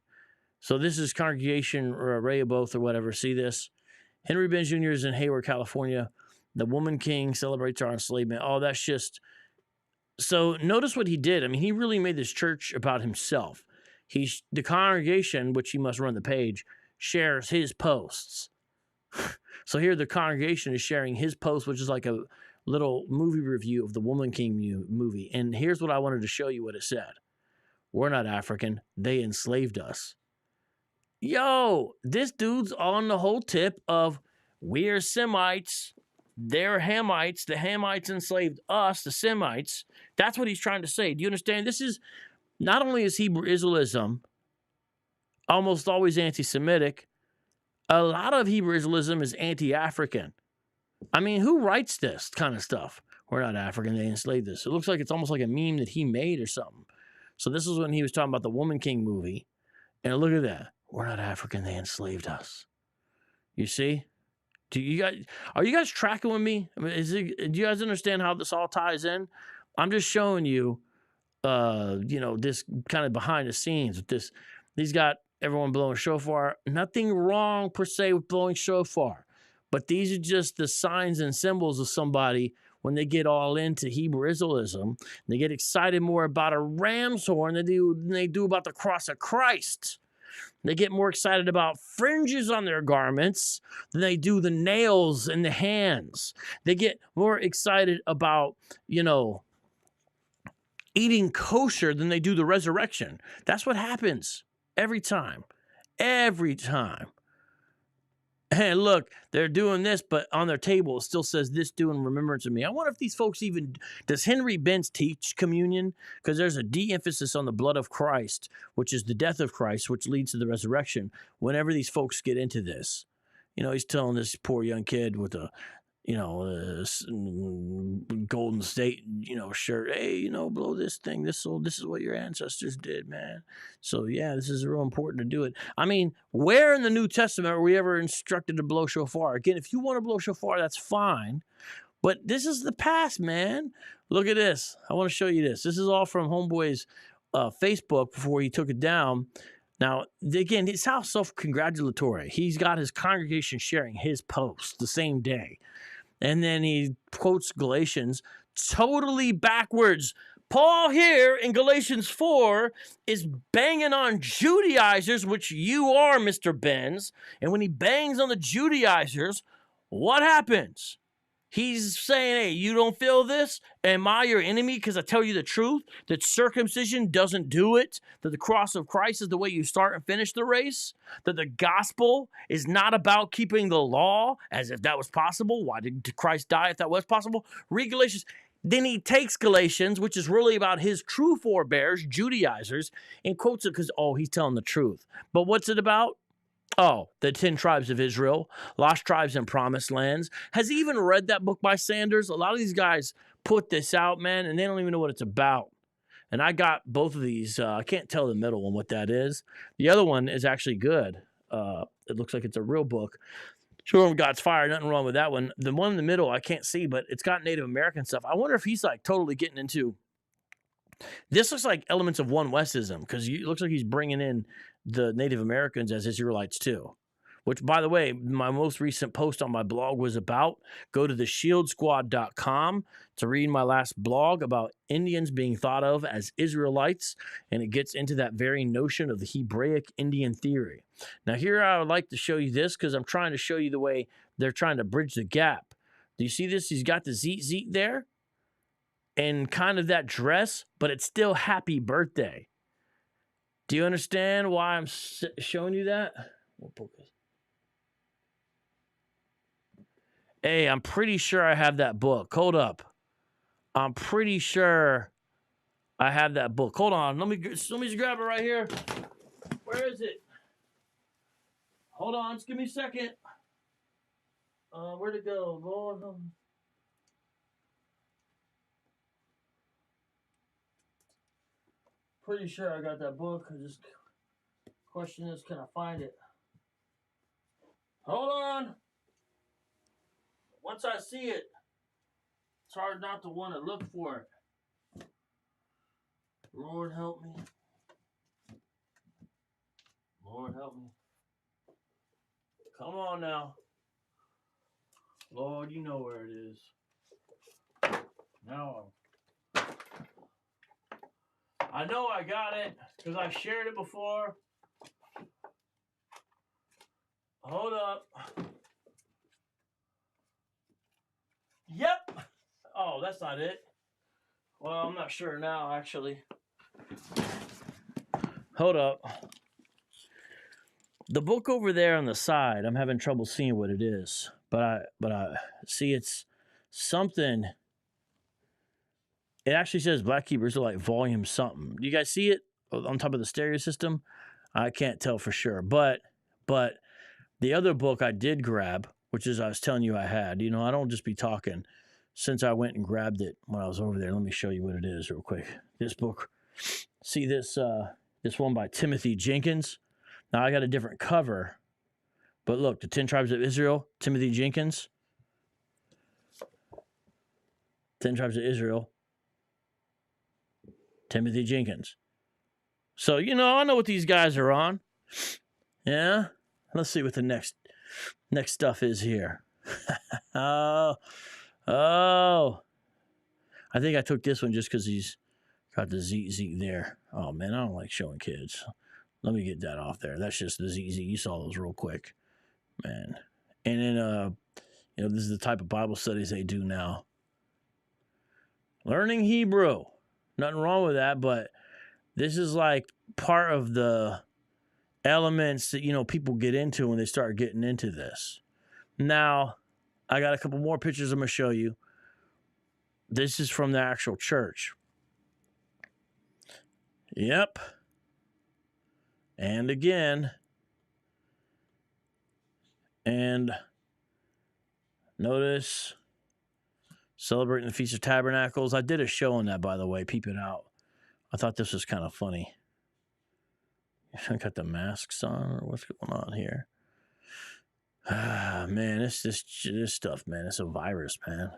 so this is Congregation Rehoboth or whatever. See this? Henry Benz Jr. is in Hayward, California. The Woman King celebrates our enslavement. Oh, that's just... So notice what he did. I mean, he really made this church about himself. The congregation, which he must run the page, shares his posts. So here the congregation is sharing his post, which is like a little movie review of the Woman King movie. And here's what I wanted to show you what it said. We're not African. They enslaved us. Yo, this dude's on the whole tip of we're Semites. They're Hamites. The Hamites enslaved us, the Semites. That's what he's trying to say. Do you understand? This is not only is Hebrew Israelism almost always anti-Semitic, a lot of Hebrew Israelism is anti-African. I mean, who writes this kind of stuff? We're not African, they enslaved us. It looks like it's almost like a meme that he made or something. So this is when he was talking about the Woman King movie. And look at that. We're not African, they enslaved us. You see? Are you guys tracking with me? I mean, do you guys understand how this all ties in? I'm just showing you, this kind of behind the scenes with this. He's got everyone blowing shofar. Nothing wrong per se with blowing shofar. But these are just the signs and symbols of somebody when they get all into Hebrew Israelism. They get excited more about a ram's horn than they do about the cross of Christ. They get more excited about fringes on their garments than they do the nails in the hands. They get more excited about, eating kosher than they do the resurrection. That's what happens every time. Every time. And look, they're doing this, but on their table it still says this, do in remembrance of me. I wonder if these folks does Henry Benz teach communion? Because there's a de-emphasis on the blood of Christ, which is the death of Christ, which leads to the resurrection. Whenever these folks get into this, he's telling this poor young kid with a, Golden State, shirt. Hey, blow this thing. This is what your ancestors did, man. So yeah, this is real important to do it. I mean, where in the New Testament are we ever instructed to blow shofar? Again, if you want to blow shofar, that's fine. But this is the past, man. Look at this. I want to show you this. This is all from Homeboy's Facebook before he took it down. Now, again, it's how self-congratulatory. He's got his congregation sharing his post the same day. And then he quotes Galatians totally backwards. Paul here in Galatians 4 is banging on Judaizers, which you are, Mr. Benz. And when he bangs on the Judaizers, what happens? He's saying, hey, you don't feel this? Am I your enemy because I tell you the truth? That circumcision doesn't do it? That the cross of Christ is the way you start and finish the race? That the gospel is not about keeping the law as if that was possible? Why did Christ die if that was possible? Read Galatians. Then he takes Galatians, which is really about his true forebears, Judaizers, and quotes it because, he's telling the truth. But what's it about? Oh, the 10 tribes of Israel, lost tribes in promised lands. Has he even read that book by Sanders? A lot of these guys put this out, man, and they don't even know what it's about. And I got both of these. I can't tell the middle one what that is. The other one is actually good. It looks like it's a real book. Sure, God's Fire, nothing wrong with that one. The one in the middle, I can't see, but it's got Native American stuff. I wonder if he's like totally getting into... This looks like elements of One Westism because it looks like he's bringing in the Native Americans as Israelites too. Which, by the way, my most recent post on my blog was about. Go to theshieldsquad.com to read my last blog about Indians being thought of as Israelites, and it gets into that very notion of the Hebraic Indian theory. Now, here I would like to show you this because I'm trying to show you the way they're trying to bridge the gap. Do you see this? He's got the zeet there. And kind of that dress, but it's still happy birthday. Do you understand why I'm showing you that? Hey, I'm pretty sure I have that book. Hold up. I'm pretty sure I have that book. Hold on. Let me just grab it right here. Where is it? Hold on. Just give me a second. Where'd it go? Lord. Pretty sure I got that book. I just question is, can I find it? Hold on. Once I see it, it's hard not to want to look for it. Lord help me. Lord help me. Come on now. Lord, you know where it is. Now I know I got it because I shared it before. Hold up. Yep. Oh, that's not it. Well, I'm not sure now, actually. Hold up. The book over there on the side, I'm having trouble seeing what it is. But I see it's something. It actually says Black Hebrew Israelite volume something. Do you guys see it on top of the stereo system? I can't tell for sure. But the other book I did grab, which is I was telling you I had. You know, I don't just be talking. Since I went and grabbed it when I was over there, let me show you what it is real quick. This book. See this one by Timothy Jenkins. Now I got a different cover. But look, the 10 Tribes of Israel, Timothy Jenkins. 10 Tribes of Israel, Timothy Jenkins. So, you know, I know what these guys are on. Yeah? Let's see what the next stuff is here. Oh. I think I took this one just because he's got the ZZ there. Oh, man, I don't like showing kids. Let me get that off there. That's just the ZZ. You saw those real quick. Man. And then, you know, this is the type of Bible studies they do now. Learning Hebrew. Nothing wrong with that, but this is like part of the elements that, you know, people get into when they start getting into this. Now, I got a couple more pictures I'm going to show you. This is from the actual church. Yep. And again. And notice, celebrating the Feast of Tabernacles. I did a show on that, by the way. Peep it out. I thought this was kind of funny. I got the masks on, or what's going on here? Man, this stuff, man. It's a virus, man.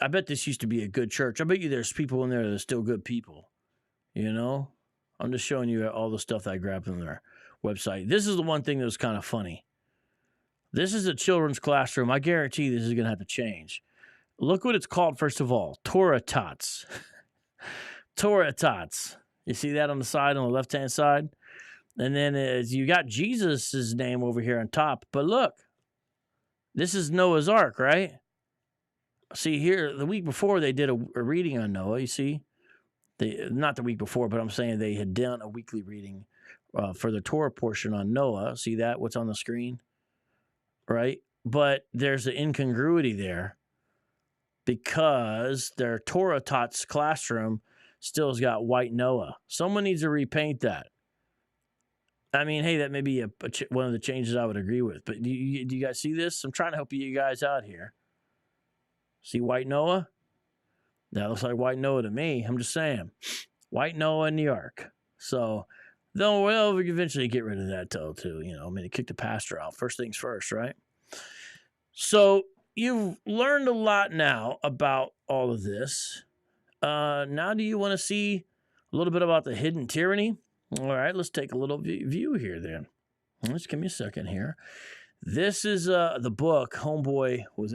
I bet this used to be a good church. I bet you there's people in there that are still good people. You know? I'm just showing you all the stuff that I grabbed from their website. This is the one thing that was kind of funny. This is a children's classroom. I guarantee this is going to have to change. Look what it's called, first of all. Torah Tots. Torah Tots. You see that on the side, on the left-hand side? And then you got Jesus' name over here on top. But look, this is Noah's Ark, right? See here, the week before they did a reading on Noah, you see? Not the week before, but I'm saying they had done a weekly reading for the Torah portion on Noah. See that? What's on the screen? Right? But there's an incongruity there because their Torah Tots classroom still has got white Noah. Someone needs to repaint that. I mean, hey, that may be one of the changes I would agree with. But do you guys see this? I'm trying to help you guys out here. See white Noah? That looks like white Noah to me. I'm just saying. White Noah in the ark. So they'll eventually get rid of that too. You know, I mean, they kick the pastor out. First things first, right? So you've learned a lot now about all of this. Now do you want to see a little bit about the hidden tyranny? All right, let's take a little view here then. Let's give me a second here. This is the book. Homeboy was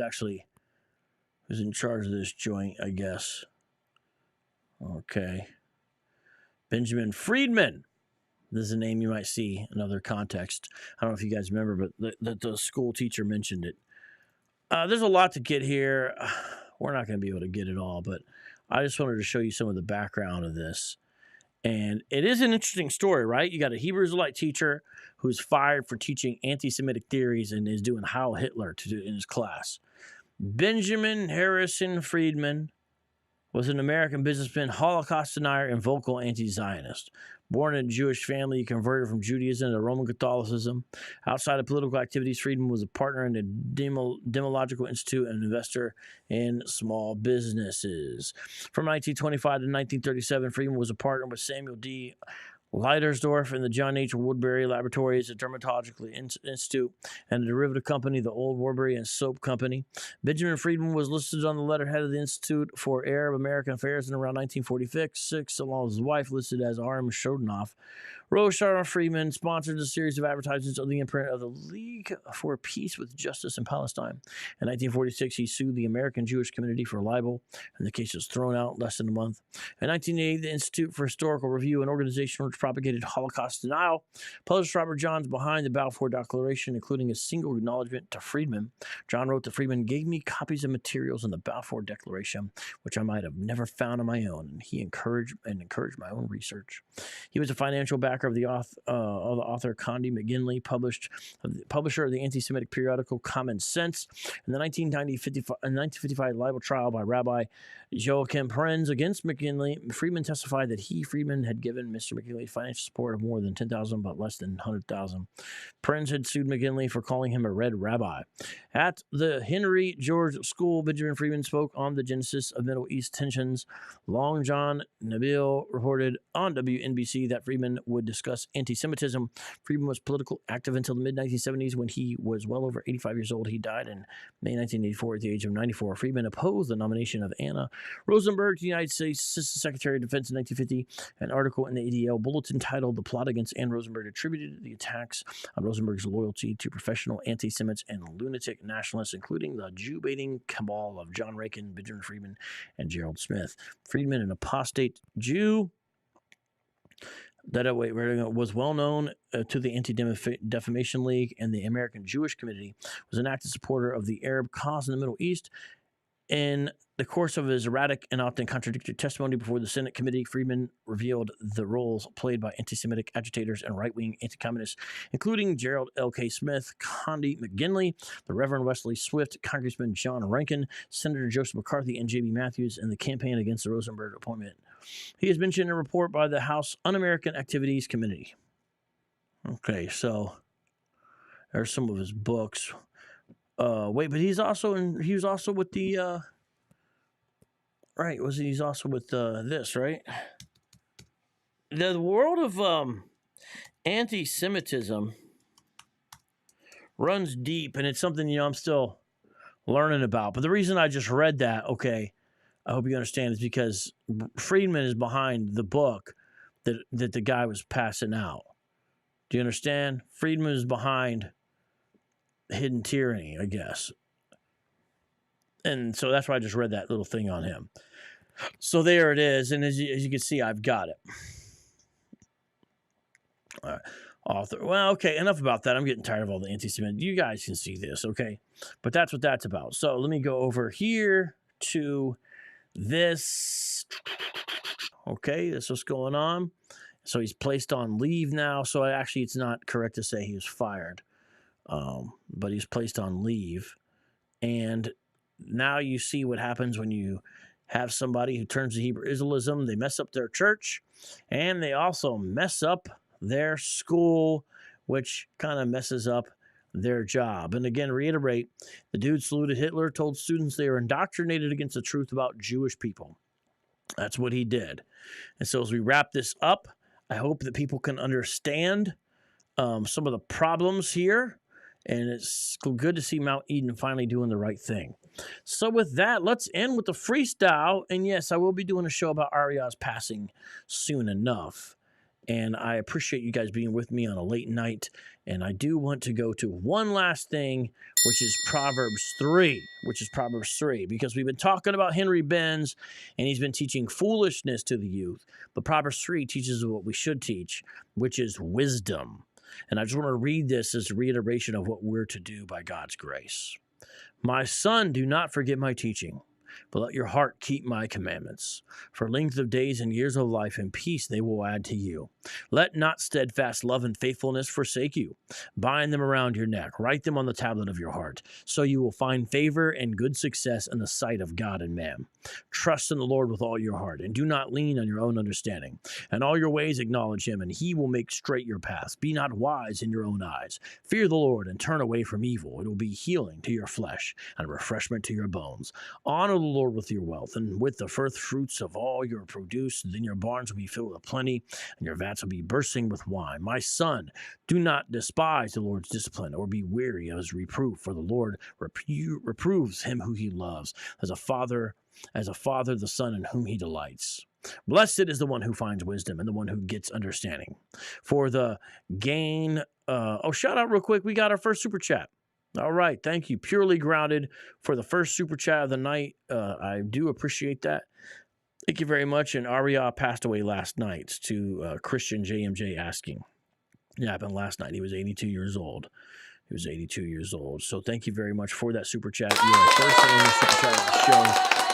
in charge of this joint, I guess. Okay. Benjamin Friedman. This is a name you might see in other context. I don't know if you guys remember, but the school teacher mentioned it. There's a lot to get here. We're not going to be able to get it all, but I just wanted to show you some of the background of this. And it is an interesting story, right? You got a Hebrew Israelite teacher who's fired for teaching anti-Semitic theories and is doing Heil Hitler in his class. Benjamin Harrison Friedman was an American businessman, Holocaust denier, and vocal anti-Zionist. Born in a Jewish family, he converted from Judaism to Roman Catholicism. Outside of political activities, Friedman was a partner in the Demological Institute and an investor in small businesses. From 1925 to 1937, Friedman was a partner with Samuel D. Leidersdorf in the John H. Woodbury Laboratories, a dermatological institute, and a derivative company, the Old Woodbury and Soap Company. Benjamin Friedman was listed on the letterhead of the Institute for Arab American Affairs in around 1946, along with his wife listed as R.M. Shodanoff. Rose Sharon Friedman sponsored a series of advertisements of the imprint of the League for Peace with Justice in Palestine. In 1946, he sued the American Jewish community for libel, and the case was thrown out in less than a month. In 1980, the Institute for Historical Review, an organization which propagated Holocaust denial, published Robert John's Behind the Balfour Declaration, including a single acknowledgement to Friedman. John wrote that Friedman gave me copies of materials in the Balfour Declaration, which I might have never found on my own, and he encouraged my own research. He was a financial backer of the author Condi McGinley, publisher of the anti-Semitic periodical Common Sense. In the 1955 libel trial by Rabbi Joachim Prenz against McGinley, Friedman testified that Friedman had given Mr. McGinley financial support of more than $10,000, but less than $100,000. Prenz had sued McGinley for calling him a red rabbi. At the Henry George School, Benjamin Friedman spoke on the genesis of Middle East tensions. Long John Nabil reported on WNBC that Friedman would discuss anti-Semitism. Friedman was political active until the mid-1970s when he was well over 85 years old. He died in May 1984 at the age of 94. Friedman opposed the nomination of Anna Rosenberg to the United States Assistant Secretary of Defense in 1950. An article in the ADL Bulletin titled "The Plot Against Anna Rosenberg" attributed the attacks on Rosenberg's loyalty to professional anti-Semites and lunatic nationalists, including the Jew-baiting cabal of John Rankin, Benjamin Friedman, and Gerald Smith. Friedman, an apostate Jew that was well known to the Anti-Defamation League and the American Jewish Committee, was an active supporter of the Arab cause in the Middle East. In the course of his erratic and often contradictory testimony before the Senate committee, Friedman revealed the roles played by anti-Semitic agitators and right-wing anti-communists, including Gerald L.K. Smith, Condi McGinley, the Reverend Wesley Swift, Congressman John Rankin, Senator Joseph McCarthy, and J.B. Matthews in the campaign against the Rosenberg appointment. He has mentioned in a report by the House Un-American Activities Committee. Okay, so there's some of his books. But he was also with the he's also with this, right? The world of anti-Semitism runs deep, and it's something I'm still learning about. But the reason I just read that, okay, I hope you understand, is because Friedman is behind the book that the guy was passing out. Do you understand? Friedman is behind Hidden Tyranny, I guess. And so that's why I just read that little thing on him. So there it is. And as you can see, I've got it. All right. Author. Well, okay, enough about that. I'm getting tired of all the anti-Semitic. You guys can see this, okay? But that's what that's about. So let me go over here to this. Okay, that's what's going on. So he's placed on leave now. So actually, it's not correct to say he was fired. But he's placed on leave. And now you see what happens when you have somebody who turns to Hebrew Israelism. They mess up their church, and they also mess up their school, which kind of messes up their job. And again, reiterate, the dude saluted Hitler, told students they were indoctrinated against the truth about Jewish people. That's what he did. And so as we wrap this up, I hope that people can understand some of the problems here. And it's good to see Mount Eden finally doing the right thing. So with that, let's end with the freestyle. And yes, I will be doing a show about Aria's passing soon enough. And I appreciate you guys being with me on a late night. And I do want to go to one last thing, which is Proverbs 3. Because we've been talking about Henry Benz, and he's been teaching foolishness to the youth. But Proverbs 3 teaches what we should teach, which is wisdom. And I just want to read this as a reiteration of what we're to do by God's grace. My son, do not forget my teaching, but let your heart keep my commandments. For length of days and years of life and peace they will add to you. Let not steadfast love and faithfulness forsake you. Bind them around your neck, write them on the tablet of your heart, so you will find favor and good success in the sight of God and man. Trust in the Lord with all your heart, and do not lean on your own understanding. In all your ways acknowledge him, and he will make straight your paths. Be not wise in your own eyes. Fear the Lord and turn away from evil. It will be healing to your flesh and refreshment to your bones. Honor the Lord with your wealth and with the first fruits of all your produce. Then your barns will be filled with plenty, and your vats will be bursting with wine. My son, do not despise the Lord's discipline or be weary of his reproof, for the Lord reproves him who he loves, as a father the son in whom he delights. Blessed is the one who finds wisdom and the one who gets understanding. For the gain, shout out real quick. We got our first super chat. All right. Thank you. Purely Grounded for the first super chat of the night. I do appreciate that. Thank you very much. And Arya passed away last night to Christian JMJ asking. It happened last night. He was 82 years old. So thank you very much for that super chat. You are first and only super chat of the show.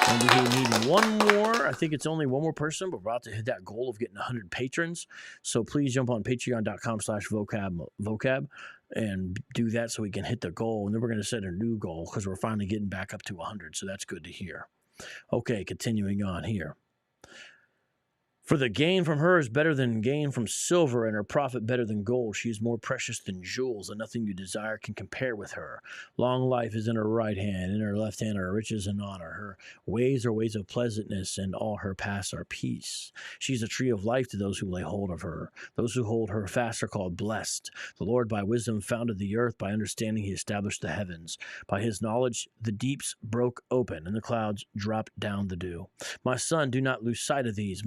And we need one more. I think it's only one more person, but we're about to hit that goal of getting 100 patrons. So please jump on patreon.com/vocab and do that so we can hit the goal. And then we're going to set a new goal because we're finally getting back up to 100. So that's good to hear. Okay, continuing on here. For the gain from her is better than gain from silver, and her profit better than gold. She is more precious than jewels, and nothing you desire can compare with her. Long life is in her right hand, in her left hand are riches and honor. Her ways are ways of pleasantness, and all her paths are peace. She is a tree of life to those who lay hold of her. Those who hold her fast are called blessed. The Lord by wisdom founded the earth. By understanding he established the heavens. By his knowledge the deeps broke open, and the clouds dropped down the dew. My son, do not lose sight of these.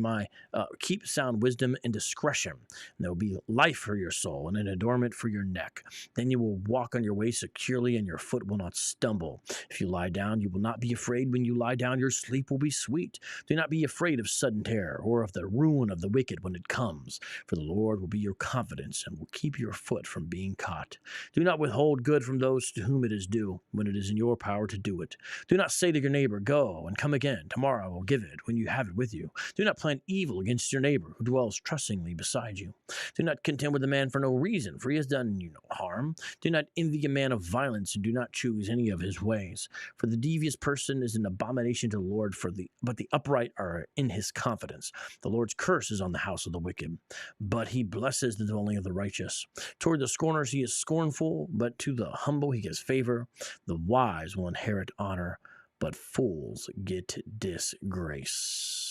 Keep sound wisdom and discretion, and there will be life for your soul and an adornment for your neck. Then you will walk on your way securely, and your foot will not stumble. If you lie down, you will not be afraid. When you lie down, your sleep will be sweet. Do not be afraid of sudden terror or of the ruin of the wicked when it comes, for the Lord will be your confidence and will keep your foot from being caught. Do not withhold good from those to whom it is due, when it is in your power to do it. Do not say to your neighbor, go and come again. Tomorrow I will give it when you have it with you. Do not plan evil against your neighbor who dwells trustingly beside you. Do not contend with a man for no reason, for he has done you no harm. Do not envy a man of violence, and do not choose any of his ways. For the devious person is an abomination to the Lord, but the upright are in his confidence. The Lord's curse is on the house of the wicked, but he blesses the dwelling of the righteous. Toward the scorners he is scornful, but to the humble he gives favor. The wise will inherit honor, but fools get disgrace.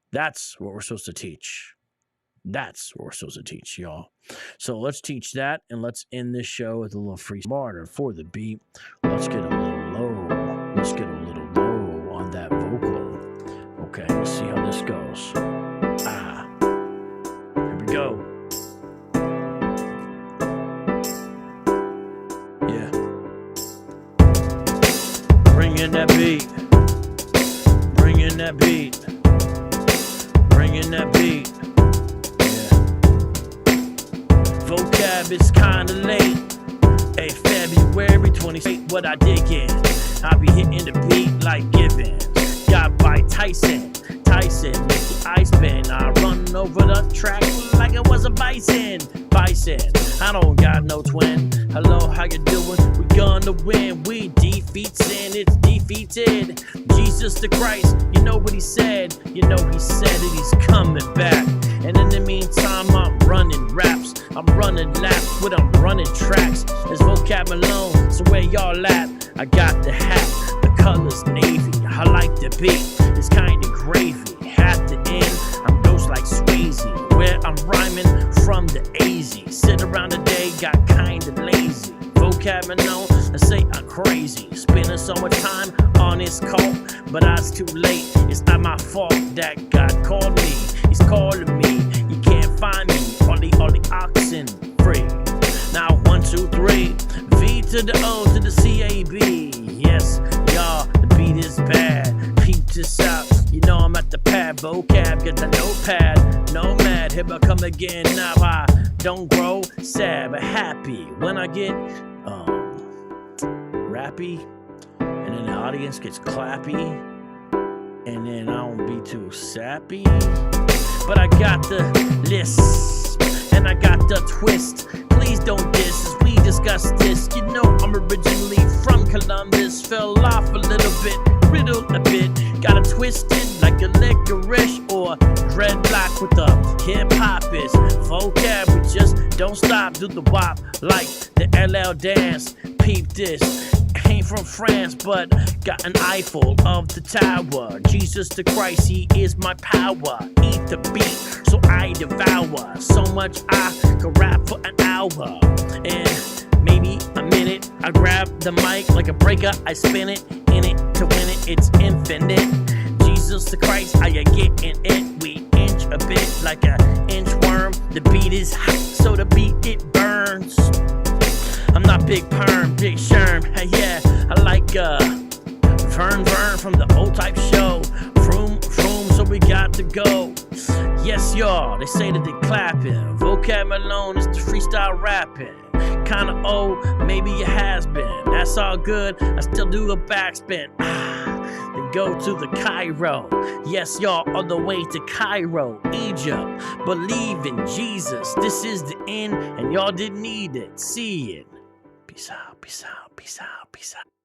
That's what we're supposed to teach. That's what we're supposed to teach, y'all. So let's teach that, and let's end this show with a little free smarter for the beat. Let's get a little low. Let's get a little low on that vocal. Okay, let's see how this goes. Here we go. Yeah. Bring in that beat. Bring in that beat. Bring in that beat. Yeah. Vocab is kinda late. Hey, February 28th, what I dig in. I be hitting the beat like Gibbons. Got by Tyson, make the ice bend. I run over the track like it was a bison. I don't got no twin. Hello, how you doing? We gonna win. We defeat sin, it's defeated. Jesus the Christ, you know what he said. You know he said it, he's coming back. And in the meantime, I'm running raps. I'm running laps, but I'm running tracks. It's VOCAB Malone, so where y'all at? I got the hat, the color's navy. I like the beat, it's kinda gravy. At the end, I'm ghost like Swayze. Where I'm rhyming from the AZ. Sit around the day, got kinda lazy. VOCAB Malone, I say I'm crazy. Spending so much time on this call, but I was too late. It's not my fault that God called me. He's calling me. You can't find me. All the oxen free. Now 1, 2, 3. V to the O to the CAB. Yes, y'all, the beat is bad. Peep this out. You know I'm at the pad. VOCAB, get the notepad. Nomad, here I come again. Now I don't grow sad, but happy when I get rappy. And then audience gets clappy, and then I don't be too sappy. But I got the lisp, and I got the twist. Please don't diss as we discuss this. You know I'm originally from Columbus. Fell off a little bit, riddled a bit. Got it twisted like a licorice or dreadlock with the hip-hop is. Vocab, we just don't stop. Do the wop like the LL dance. Peep this. Ain't from France, but got an eyeful of the tower. Jesus the Christ, he is my power. Eat the beat, so I devour. So much I could rap for an hour. And maybe a minute, I grab the mic like a breaker, I spin it, in it to win it, it's infinite. Jesus the Christ, I get in it. We inch a bit like a inchworm. The beat is hot, so the beat it burns. I'm not Big Perm, Big Sherm, yeah, I like Vern from the old type show. Vroom, so we got to go. Yes, y'all, they say that they clapping. VOCAB Malone is the freestyle rapping. Kinda old, maybe it has been. That's all good, I still do a backspin. Then go to the Cairo. Yes, y'all, on the way to Cairo, Egypt. Believe in Jesus, this is the end, and y'all didn't need it. See it. Peace out, peace out, peace out, peace out.